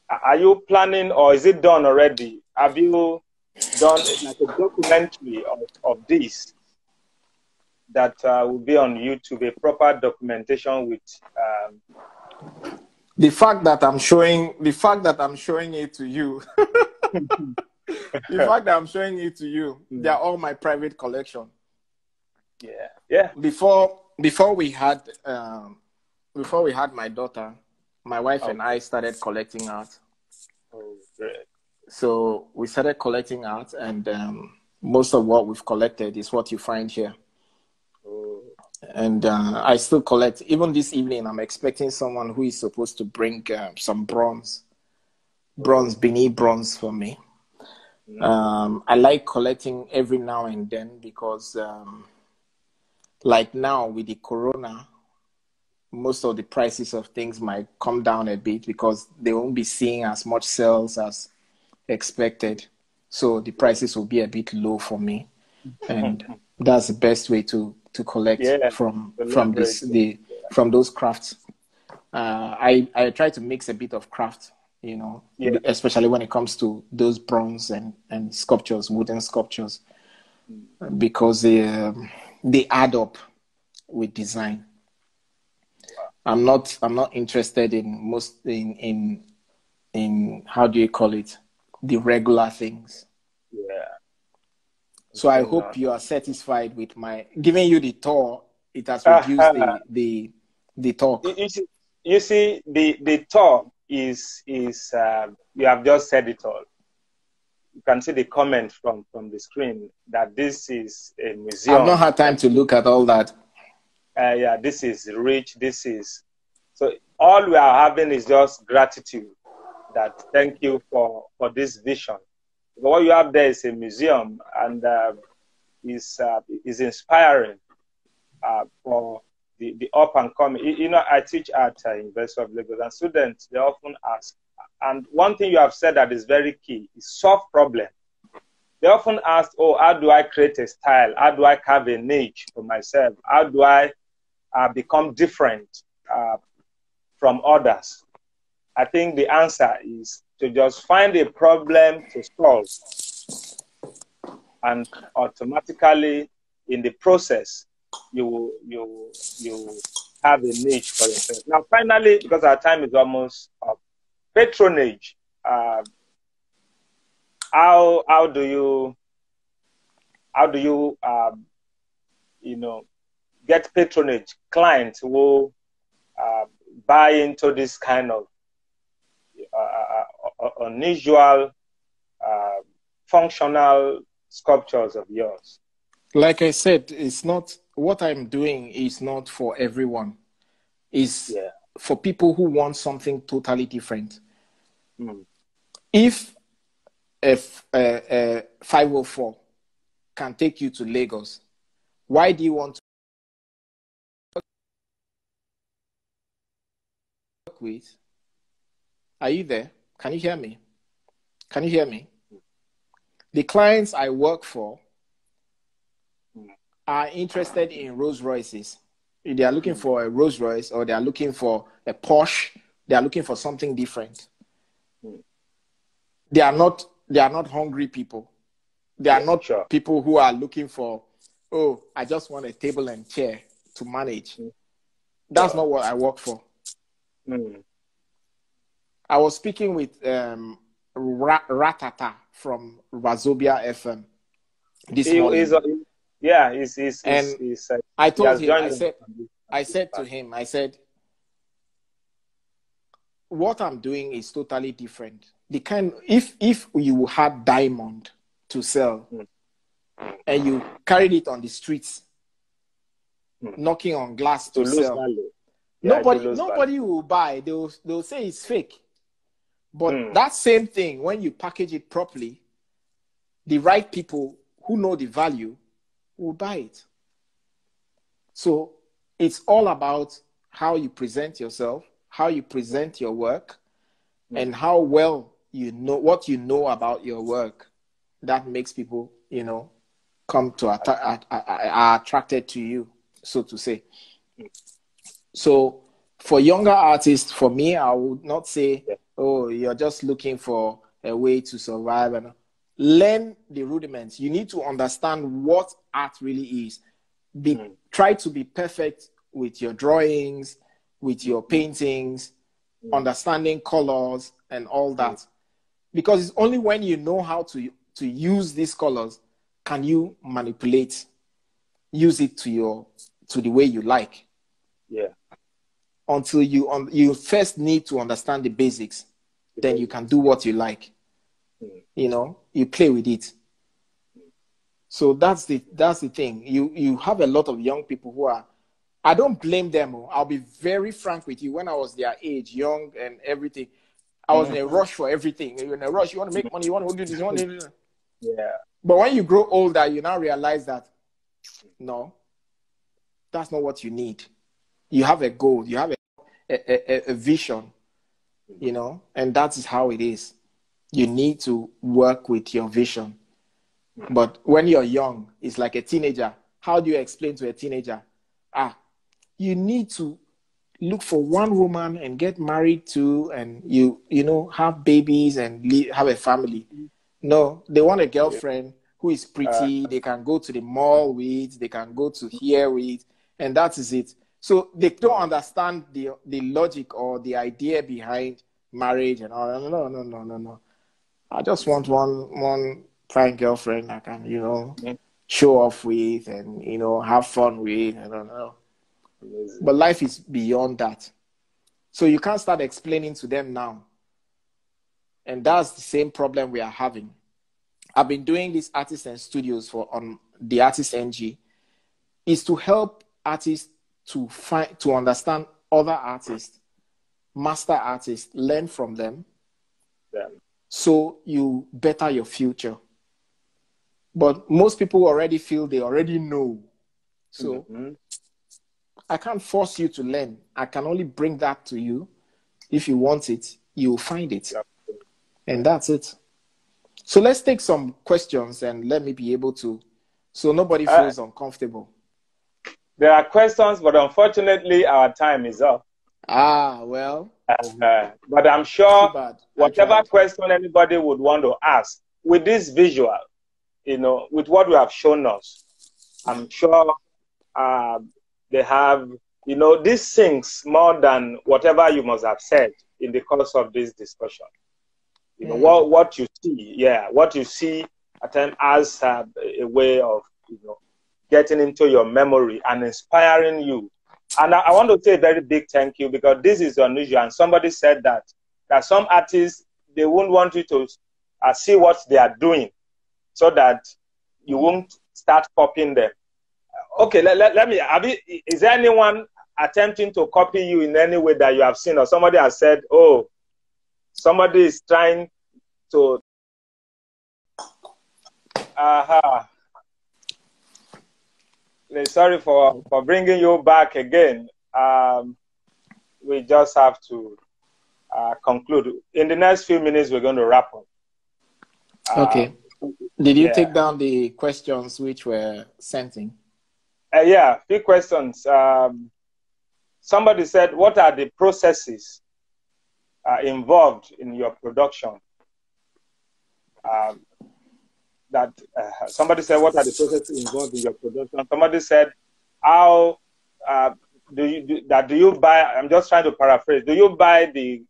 are you planning or is it done already? Have you done like a documentary of this that will be on YouTube, a proper documentation with? The fact that I'm showing it to you, they're all my private collection. Yeah. Before we had my daughter, my wife and I started collecting art. Oh, great. So we started collecting art, and most of what we've collected is what you find here. Oh. And I still collect. Even this evening, I'm expecting someone who is supposed to bring some bronze, Benin bronze for me. I like collecting every now and then because, like now with the corona, most of the prices of things might come down a bit because they won't be seeing as much sales as expected. So the prices will be a bit low for me. And that's the best way to collect from those crafts. I try to mix a bit of craft, especially when it comes to those bronze and sculptures, wooden sculptures, because they add up with design. I'm not interested in how do you call it, the regular things. Yeah. So I hope you are satisfied with my giving you the tour. It has reduced the talk. You see, the tour is you have just said it all. You can see the comment from the screen that this is a museum. I've not had time to look at all that. Yeah, this is rich. So all we are having is just gratitude. That thank you for this vision. What you have there is a museum, and is inspiring for the up and coming. I teach at University of Lagos, and students, they often ask, and one thing you have said that is very key is solve problem. They often ask, how do I create a style? How do I carve a niche for myself? How do I become different from others? I think the answer is to just find a problem to solve, and automatically in the process you have a niche for yourself. Now, finally, because our time is almost up, patronage. How do you get patronage? Clients who buy into this kind of unusual, functional sculptures of yours? Like I said, it's not what I'm doing is not for everyone. It's for people who want something totally different. If a 504 can take you to Lagos, why do you want to work with? Are you there? Can you hear me? The clients I work for are interested in Rolls Royces. If they are looking for a Rolls Royce, or they are looking for a Porsche, they are looking for something different. They are not hungry people. They are not sure. people who are looking for, oh, I just want a table and chair to manage. That's not what I work for. I was speaking with Ratata from Wazobia FM this morning. I told him, I said to him, I said, what I'm doing is totally different. The kind, if you had diamond to sell and you carried it on the streets, knocking on glass to sell, nobody will buy. They'll say it's fake. But that same thing, when you package it properly, the right people who know the value will buy it. So it's all about how you present yourself, how you present your work, and how well you know what you know about your work. That makes people, come to are attracted to you, so to say. So for younger artists, for me, I would not say, oh, you're just looking for a way to survive. And learn the rudiments. You need to understand what art really is. Try to be perfect with your drawings, with your paintings, understanding colors and all that. Because it's only when you know how to use these colors can you manipulate, use it to the way you like. Yeah. Until you first need to understand the basics, then you can do what you like. You play with it. So that's the thing. You have a lot of young people who are, I don't blame them. I'll be very frank with you. When I was their age, young and everything, I was in a rush for everything. You're in a rush. You want to make money. You want to do this. You want to do this. Yeah. But when you grow older, you now realize that, no, that's not what you need. You have a goal. You have a vision, and that is how it is. You need to work with your vision. But when you're young, it's like a teenager. How do you explain to a teenager? You need to look for one woman and get married to, and have babies and have a family. No, they want a girlfriend who is pretty. They can go to the mall with, they can go to here with, and that is it. So they don't understand the logic or the idea behind marriage and all. No. I just want one fine girlfriend I can, show off with and, have fun with. I don't know. But life is beyond that. So you can't start explaining to them now. And that's the same problem we are having. I've been doing these artists and studios on the Artist NG, is to help artists to understand other artists, master artists, learn from them. Yeah. So you better your future. But most people already feel they already know. So I can't force you to learn. I can only bring that to you. If you want it, you'll find it. Yep. And that's it. So let's take some questions and let me be able to, so nobody feels uncomfortable. There are questions, but unfortunately our time is up. Well. But I'm sure whatever question anybody would want to ask, with this visual, with what you have shown us, I'm sure they have, these things more than whatever you must have said in the course of this discussion. What you see, what you see at times as a way of, getting into your memory and inspiring you. And I want to say a very big thank you, because this is unusual. And somebody said that some artists, they won't want you to see what they are doing so that you won't start copying them. Okay, let me, is there anyone attempting to copy you in any way that you have seen, or somebody has said, oh, somebody is trying to, sorry for bringing you back again. We just have to conclude. In the next few minutes, we're going to wrap up. Okay. Did you take down the questions which were sent in? Yeah, few questions. Somebody said, what are the processes involved in your production? that somebody said, what are the processes involved in your production? Somebody said, how do you buy? I'm just trying to paraphrase. Do you buy the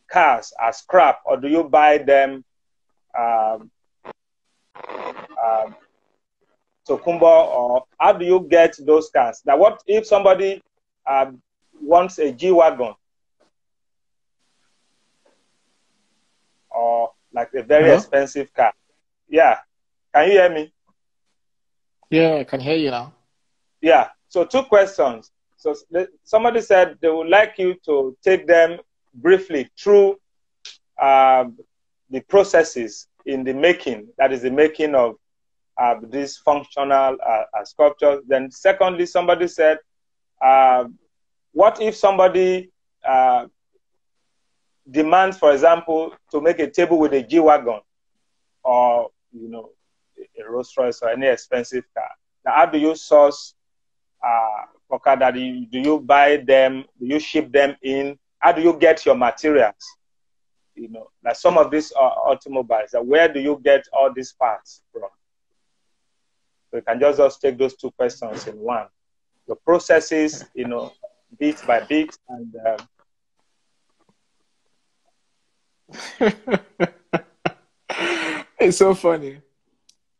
cars as scrap, or do you buy them Tokumbo, or how do you get those cars? Now, what if somebody wants a G-Wagon or like a very expensive car? Yeah. Can you hear me? Yeah, I can hear you now. Yeah. So 2 questions. So somebody said they would like you to take them briefly through the processes in the making, that is the making of these functional sculptures. Then secondly, somebody said, what if somebody demands, for example, to make a table with a G-Wagon or, a Rolls Royce or any expensive car? Now, how do you source Okada? Do you buy them? Do you ship them in? How do you get your materials? Like some of these automobiles, where do you get all these parts from? So you can just take those 2 questions in one. The processes, bit by bit, and it's so funny.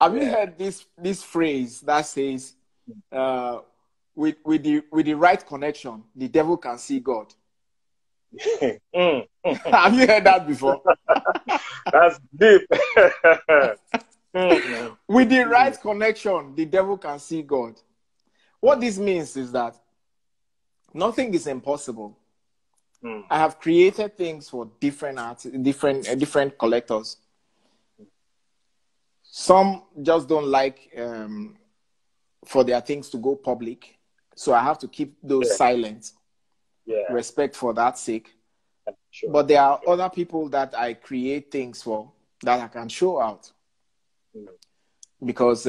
Have you heard this phrase that says, with the right connection, the devil can see God? Have you heard that before? That's deep. With the right connection, the devil can see God. What this means is that nothing is impossible. I have created things for different collectors. Some just don't like for their things to go public, so I have to keep those silent. Respect for that sake. Sure. But there are other people that I create things for that I can show out. Because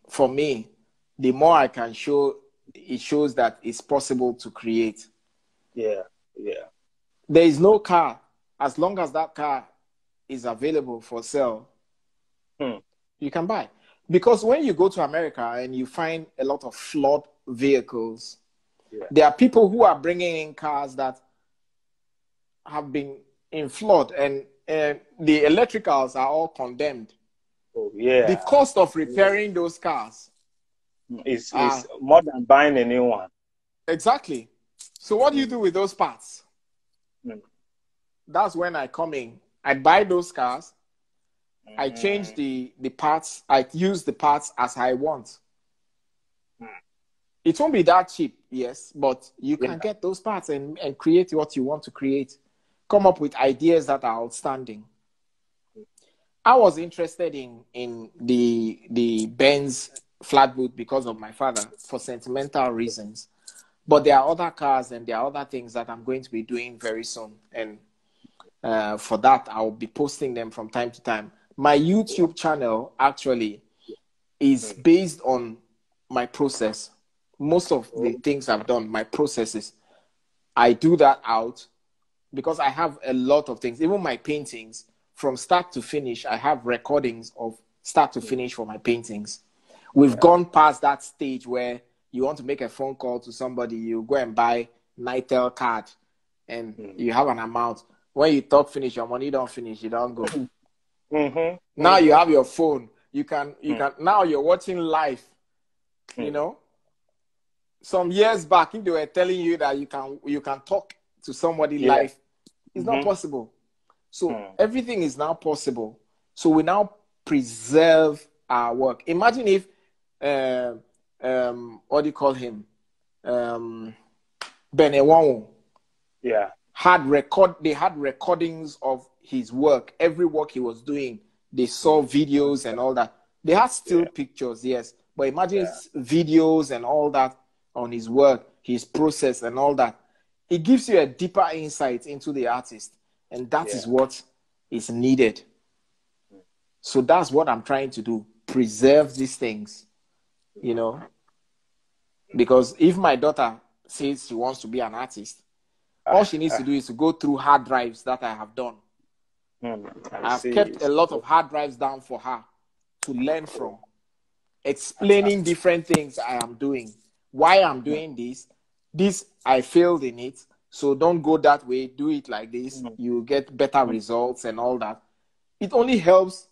for me, the more I can show, it shows that it's possible to create. There is no car, as long as that car is available for sale, you can buy. Because when you go to America and you find a lot of flawed vehicles, there are people who are bringing in cars that have been in flood, and the electricals are all condemned. The cost of repairing those cars is more than buying a new one. Exactly. So what do you do with those parts? That's when I come in. I buy those cars. I change the parts. I use the parts as I want. It won't be that cheap, yes, but you can get those parts and create what you want to create. Come up with ideas that are outstanding. I was interested in the Benz flatboot because of my father for sentimental reasons. But there are other cars and there are other things that I'm going to be doing very soon. And for that, I'll be posting them from time to time. My YouTube channel actually is based on my process. Most of the things I've done, my processes, I do that out because I have a lot of things. Even my paintings, from start to finish, I have recordings of start to finish for my paintings. We've gone past that stage where you want to make a phone call to somebody, you go and buy Nitel card, and you have an amount. When you talk finish, your money don't finish, you don't go. Now you have your phone. You can now you're watching live. You know, some years back, if they were telling you that you can talk to somebody live, it's not possible. So everything is now possible. So we now preserve our work. Imagine if what do you call him? Benewonwo. They had recordings of his work, every work he was doing. They saw videos and all that. They had still pictures, yes. But imagine videos and all that on his work, his process and all that. It gives you a deeper insight into the artist. And that is what is needed. So that's what I'm trying to do. Preserve these things, you know. Because if my daughter says she wants to be an artist, all she needs to do is to go through hard drives that I have done. I've kept a lot of hard drives down for her to learn from, explaining different things I am doing, why I'm doing this I failed in it, so don't go that way, do it like this, you get better results and all that. It only helps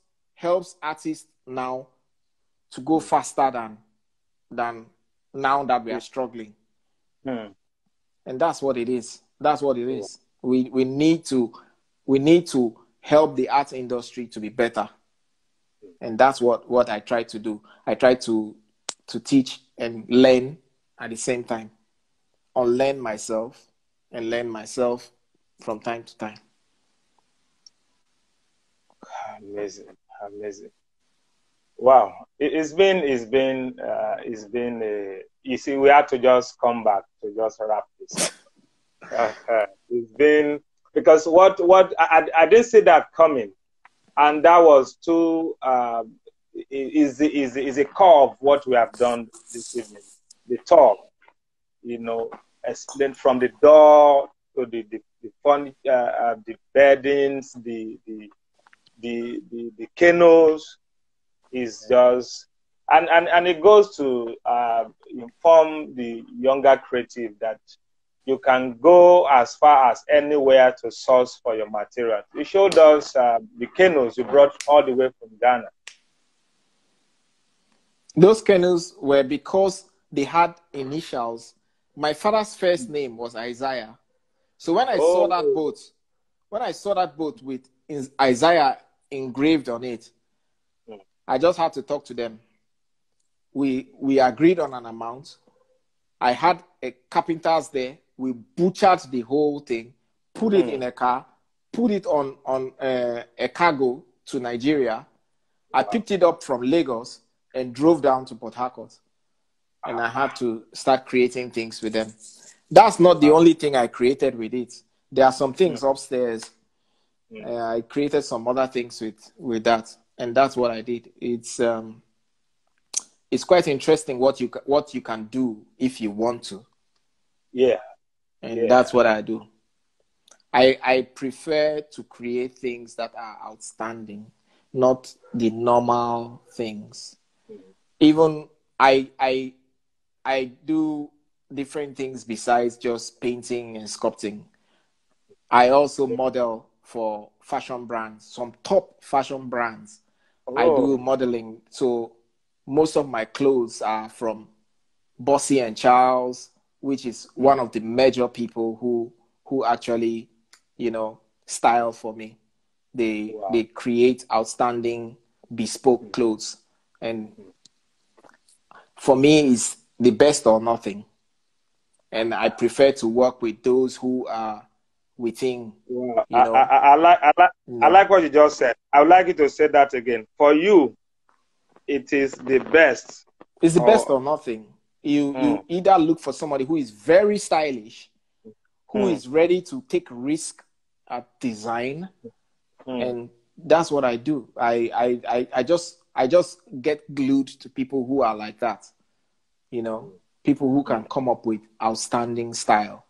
artists now to go faster than now that we are struggling. And that's what it is. That's what it is. We need to help the art industry to be better. And that's what I try to do. I try to teach and learn at the same time. Unlearn myself and learn myself from time to time. Amazing. Wow. It's been you see, we had to just come back to just wrap this up. It's been, because what I didn't see that coming, and that was too is a core of what we have done this evening. The talk, explain from the door to the fun, the beddings, the kennels, is just, and it goes to inform the younger creative that you can go as far as anywhere to source for your material. You showed us the kennels you brought all the way from Ghana. Those kennels were because they had initials. My father's first name was Isaiah. So when I saw that boat with Isaiah engraved on it, I just had to talk to them. We agreed on an amount. I had a carpenters there. We butchered the whole thing, put it in a car, put it on a cargo to Nigeria. I picked it up from Lagos and drove down to Port Harcourt. And I had to start creating things with them. That's not the only thing I created with it. There are some things upstairs. I created some other things with that. And that's what I did. It's quite interesting what you can do if you want to. Yeah. And that's what I do. I prefer to create things that are outstanding, not the normal things. Even I do different things besides just painting and sculpting. I also model for fashion brands, some top fashion brands. I do modeling. So most of my clothes are from Bossy and Charles, which is one of the major people who actually, style for me. They create outstanding bespoke clothes. And for me, it's the best or nothing. And I prefer to work with those who are within. I like what you just said. I would like you to say that again. For you, it is the best. It's the best or nothing. You either look for somebody who is very stylish, who is ready to take risk at design, and that's what I do. I just get glued to people who are like that. People who can come up with outstanding style.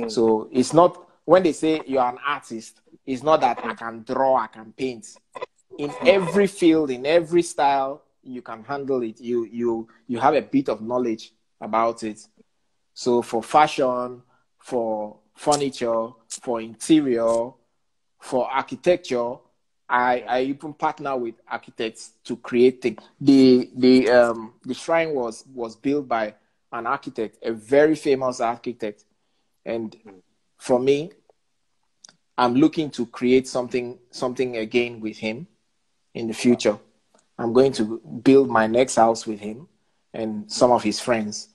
So it's not, when they say you're an artist, it's not that I can draw, I can paint. In every field, in every style, you can handle it. You have a bit of knowledge about it. So for fashion, for furniture, for interior, for architecture, I even partner with architects to create things. The shrine was built by an architect, a very famous architect. And for me, I'm looking to create something again with him in the future. I'm going to build my next house with him and some of his friends.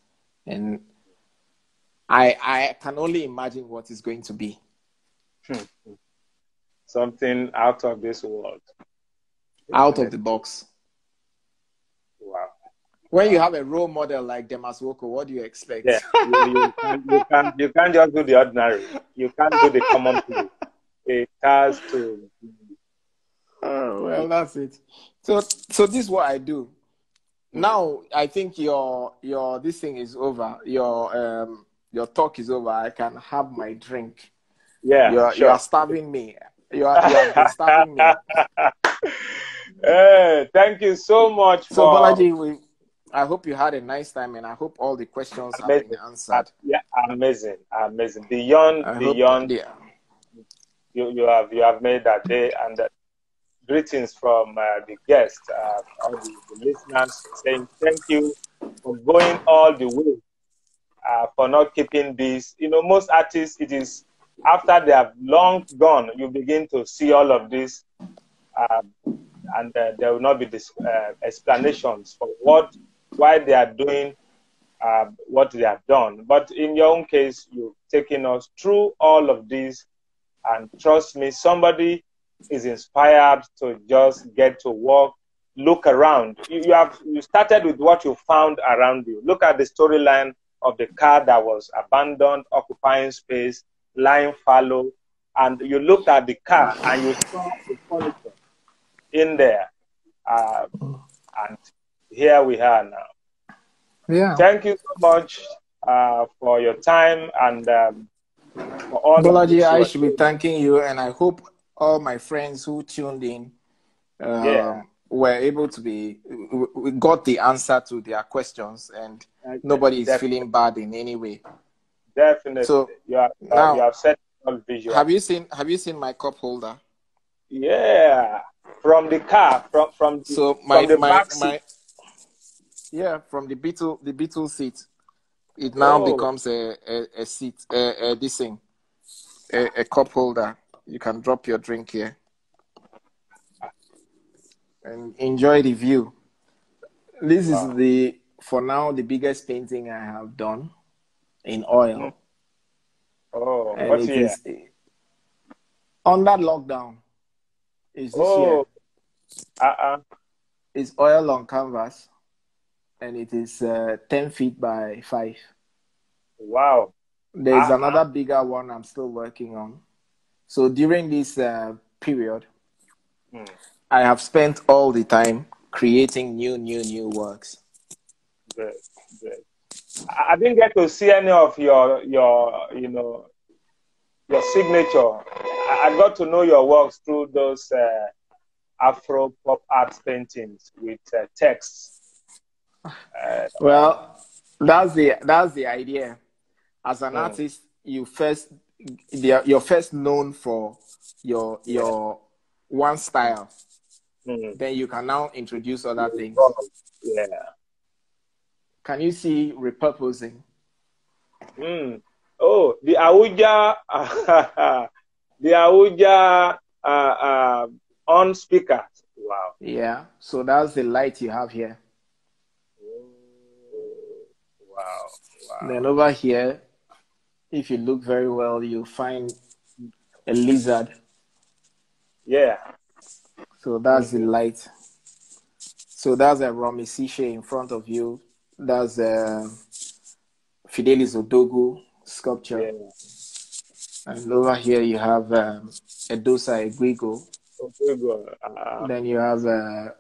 And I can only imagine what it's going to be. Something out of this world. Out of the box. Wow. When you have a role model like Demas Woko, what do you expect? Yeah, you can't just do the ordinary. You can't do the common people. It has to. Oh, well, that's it. So this is what I do. Now I think your this thing is over. Your talk is over. I can have my drink. Yeah, you are starving me. You have been starving me. Thank you so much So, for Bolaji, I hope you had a nice time, and I hope all the questions have been amazing. answered. Yeah, amazing, amazing. Beyond, I hope, beyond, yeah. you have made that day, and greetings from the guests, all the listeners, saying thank you for going all the way, for not keeping this. Most artists, it is after they have long gone, you begin to see all of this, and there will not be this explanations for why they are doing what they have done. But in your own case, you've taken us through all of this, and trust me, somebody is inspired to just get to work, look around. You started with what you found around you. Look at the storyline of the car that was abandoned, occupying space, lying fallow, and you looked at the car and you saw the furniture in there, and here we are now. Yeah. Thank you so much for your time and for all of Bolaji, this you I are should be doing. thanking you, and I hope all my friends who tuned in Yeah, were able to we got the answer to their questions, and nobody is definitely, feeling bad in any way. definitely. So You now, have set all visual. have you seen my cup holder? Yeah, from the car, from So the back seat. from the Beetle seat, it now Oh, becomes a seat, this thing, a cup holder. You can drop your drink here and enjoy the view. This is wow. for now, the biggest painting I have done in Mm. oil. Oh, And what's it here? is under lockdown. Is this year. Oh, uh-uh. It's oil on canvas, and it is 10 feet by 5. Wow. There's Uh-uh. another bigger one I'm still working on. So during this period, Mm. I have spent all the time creating new works. Great, great. I didn't get to see any of your your signature. I got to know your works through those Afro pop art paintings with texts. Well, that's the idea. As an Mm, artist, you're first known for yeah. your one style. Mm, Then you can now introduce other things. involved. Yeah. Can you see repurposing? Mm. Oh, the Abuja, the Abuja on speakers. Wow. Yeah. So that's the light you have here. Oh, wow. Then Wow. over here, if you look very well, you'll find a lizard. Yeah. So that's the Mm-hmm. light. So that's a Romisiche in front of you. That's a Fidelis Odogu sculpture. Yeah. And over here you have Edosa Egwigo. Okay, good. Then you have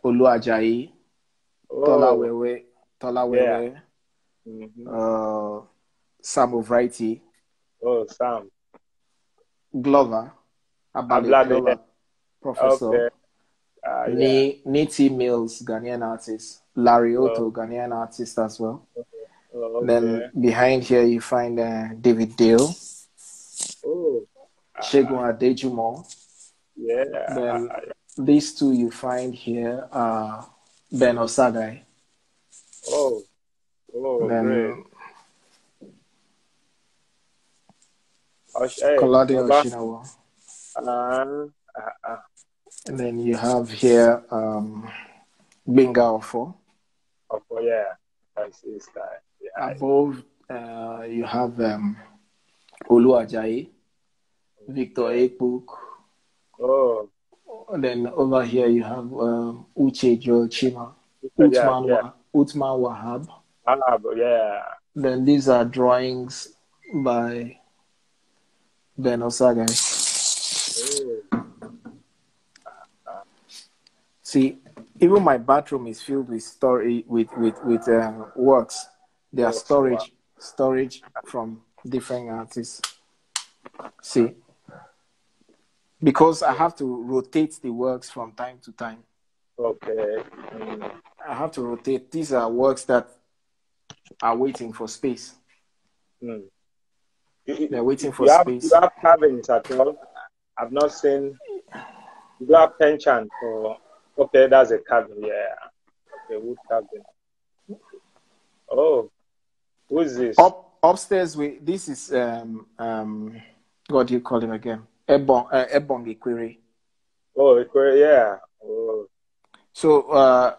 Olu Ajayi, Oh, Tola yeah. Wewe, Mm-hmm. Sam Ovrighty, Oh, Sam. Glover, Abale Ablade. Glover, Professor, Okay. Yeah. Niti Mills, Ghanaian artist, Larry Oh, Otto, Ghanaian artist as well. oh, Then okay. behind here you find David Dale, Oh, Shegun Adejumo. yeah. Then these two you find here are Ben Osagai. Oh, oh, great. Then Hey, Kolade Baba. Oshinawa. Uh, And then you have here Benga Ofo. oh, yeah. I see his style. Yeah. Above, you have Olu Ajayi, Victor Okay. Ekpuk. Oh, And then over here you have Uche Joachima, yeah, yeah. Utman Wahab. Yeah. Then these are drawings by Ben Osagai. Oh, See, even my bathroom is filled with works. They are works. Wow. storage from different artists. See, because I have to rotate the works from time to time. Okay. I have to rotate. These are works that are waiting for space. Mm. They're waiting for You space. have carvings at all? I've not seen. You have penchant for. Okay, that's a carving. Yeah. Okay, wood carving. Oh, who is this? Upstairs, this is what do you call him again? Ebon Ikwere. Oh, yeah. Oh. So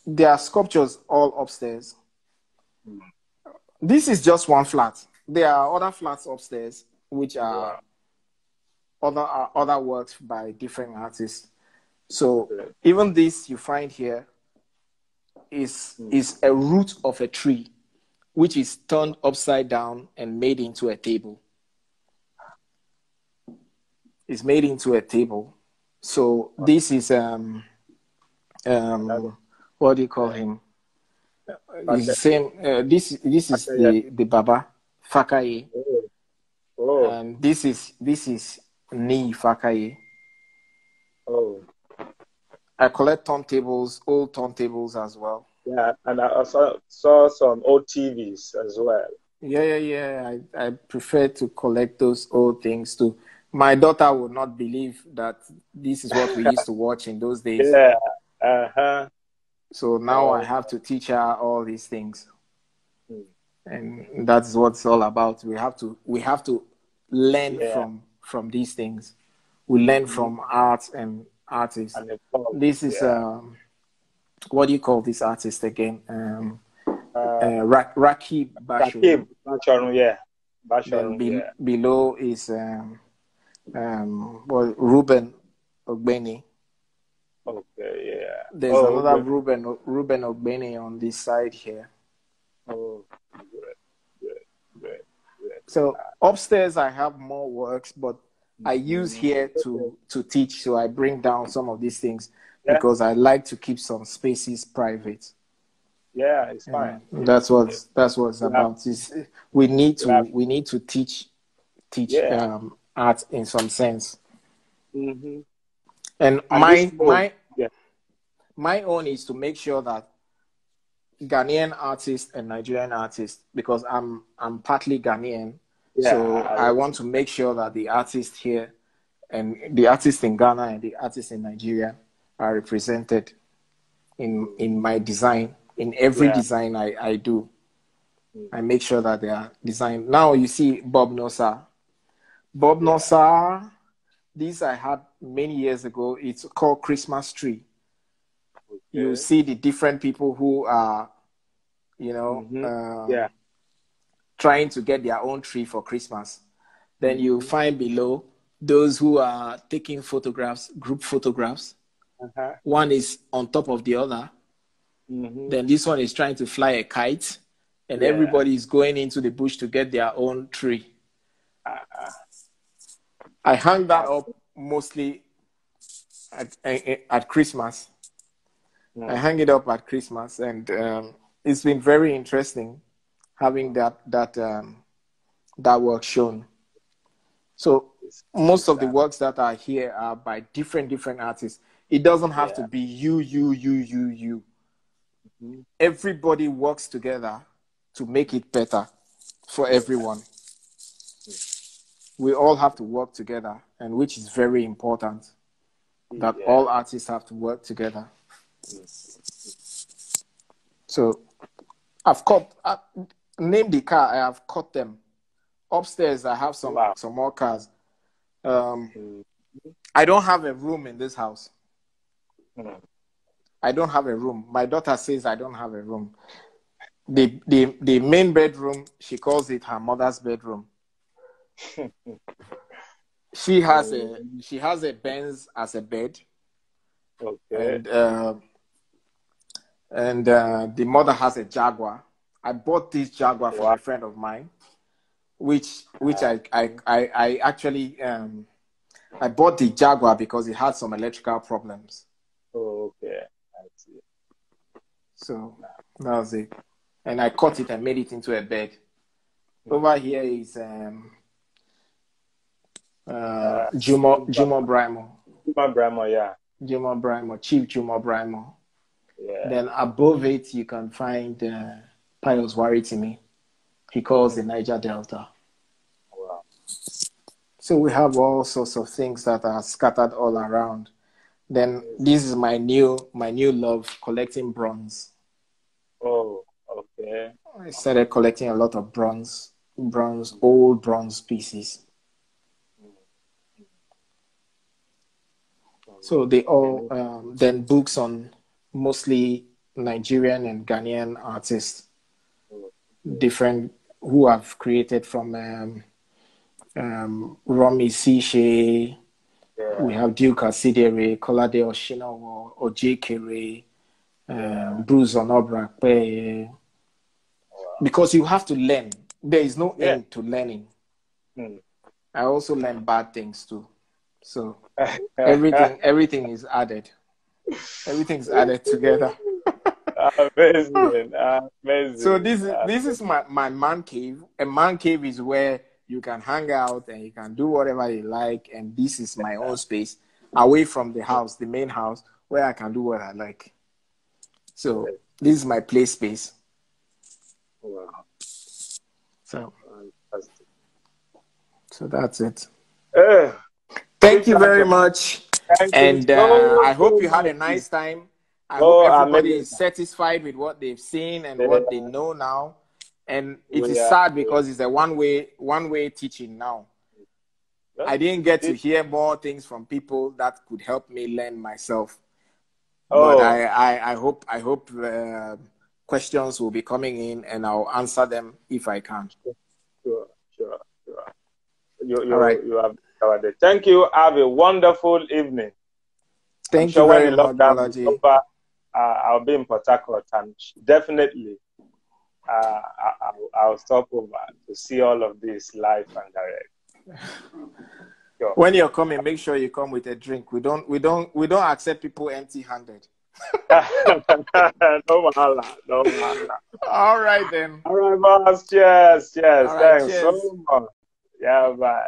there are sculptures all upstairs. This is just one flat. There are other flats upstairs, which are other works by different artists. So even this you find here is a root of a tree, which is turned upside down and made into a table. It's made into a table. So this is what do you call him? It's the same. This is the Baba Fakaye, and this is Ni Fakaye. Oh. I collect turntables, old turntables as well. Yeah, and I also saw some old TVs as well. Yeah. I prefer to collect those old things too. My daughter would not believe that this is what we used to watch in those days. Yeah. So now I have to teach her all these things. And that's what it's all about. We have to learn from these things. We learn from art and artists. This is what do you call this artist again? Rakib Basharu. Yeah. Then below is Ruben Ogbeni. Okay, yeah. There's another Ruben Ogbeni on this side here. Oh, great. So upstairs I have more works, but I use here to teach. So I bring down some of these things because I like to keep some spaces private. Yeah, it's fine. That's what it's about. We need to teach art in some sense. Mm-hmm. And my own is to make sure that Ghanaian artists and Nigerian artists, because I'm partly Ghanaian, so I want to make sure that the artists here and the artists in Ghana and the artists in Nigeria are represented in my design. In every design I do, I make sure that they are designed. Now you see Bob Nosa. Bob Nosa, this I had many years ago. It's called Christmas Tree. Okay. You see the different people who are, trying to get their own tree for Christmas. Then you find below those who are taking photographs, group photographs. One is on top of the other. Then this one is trying to fly a kite, and everybody is going into the bush to get their own tree. I hang that up mostly at Christmas. I hang it up at Christmas, and it's been very interesting having that work shown. So most of the works that are here are by different artists. It doesn't have to be you. Everybody works together to make it better for everyone. We all have to work together, and which is very important, that all artists have to work together. So I've named the car, I have cut them. Upstairs I have some more cars. I don't have a room in this house. I don't have a room. My daughter says I don't have a room. The main bedroom, she calls it her mother's bedroom. She has a Benz as a bed. Okay. And the mother has a Jaguar. I bought this Jaguar from a friend of mine, which I actually I bought the Jaguar because it had some electrical problems. Oh, okay. I see. So that was it. And I cut it and made it into a bed. Over here is Jumo Brimo. Jumo Brimo, yeah. Juma Brimo, Chief Juma Brimo. Yeah. Then above it, you can find Pius Waritimi. He calls the Niger Delta. Wow. So we have all sorts of things that are scattered all around. Then this is my new love, collecting bronze. Oh, okay. I started collecting a lot of old bronze pieces. So they all, then books on mostly Nigerian and Ghanaian artists, different, who have created from Romy Sishe, we have Duke Asidere, Kolade Oshinawo, Ojekere, Bruce Onobrakpe. Because you have to learn. There is no end to learning. I also learn bad things too. So everything is added. Everything is added together. Amazing. Amazing. So this is my man cave. A man cave is where you can hang out and you can do whatever you like. And this is my own space away from the house, the main house, where I can do what I like. So this is my play space. Wow. So that's it. Hey, thank you very much. And I hope you had a nice time. I hope everybody is satisfied with what they've seen and what they know now. And it is sad because it's a one-way teaching now. I didn't get to hear more things from people that could help me learn myself. But I hope questions will be coming in and I'll answer them if I can. Sure. All right. You have covered it. Thank you. Have a wonderful evening. Thank you very much, Bolaji. I'll be in Port Harcourt and definitely I'll stop over to see all of this live and direct. Sure. When you're coming, make sure you come with a drink. We don't accept people empty-handed. No mahala. All right then. All right, boss. Cheers. Right, Thanks cheers. so much. Yeah, bye.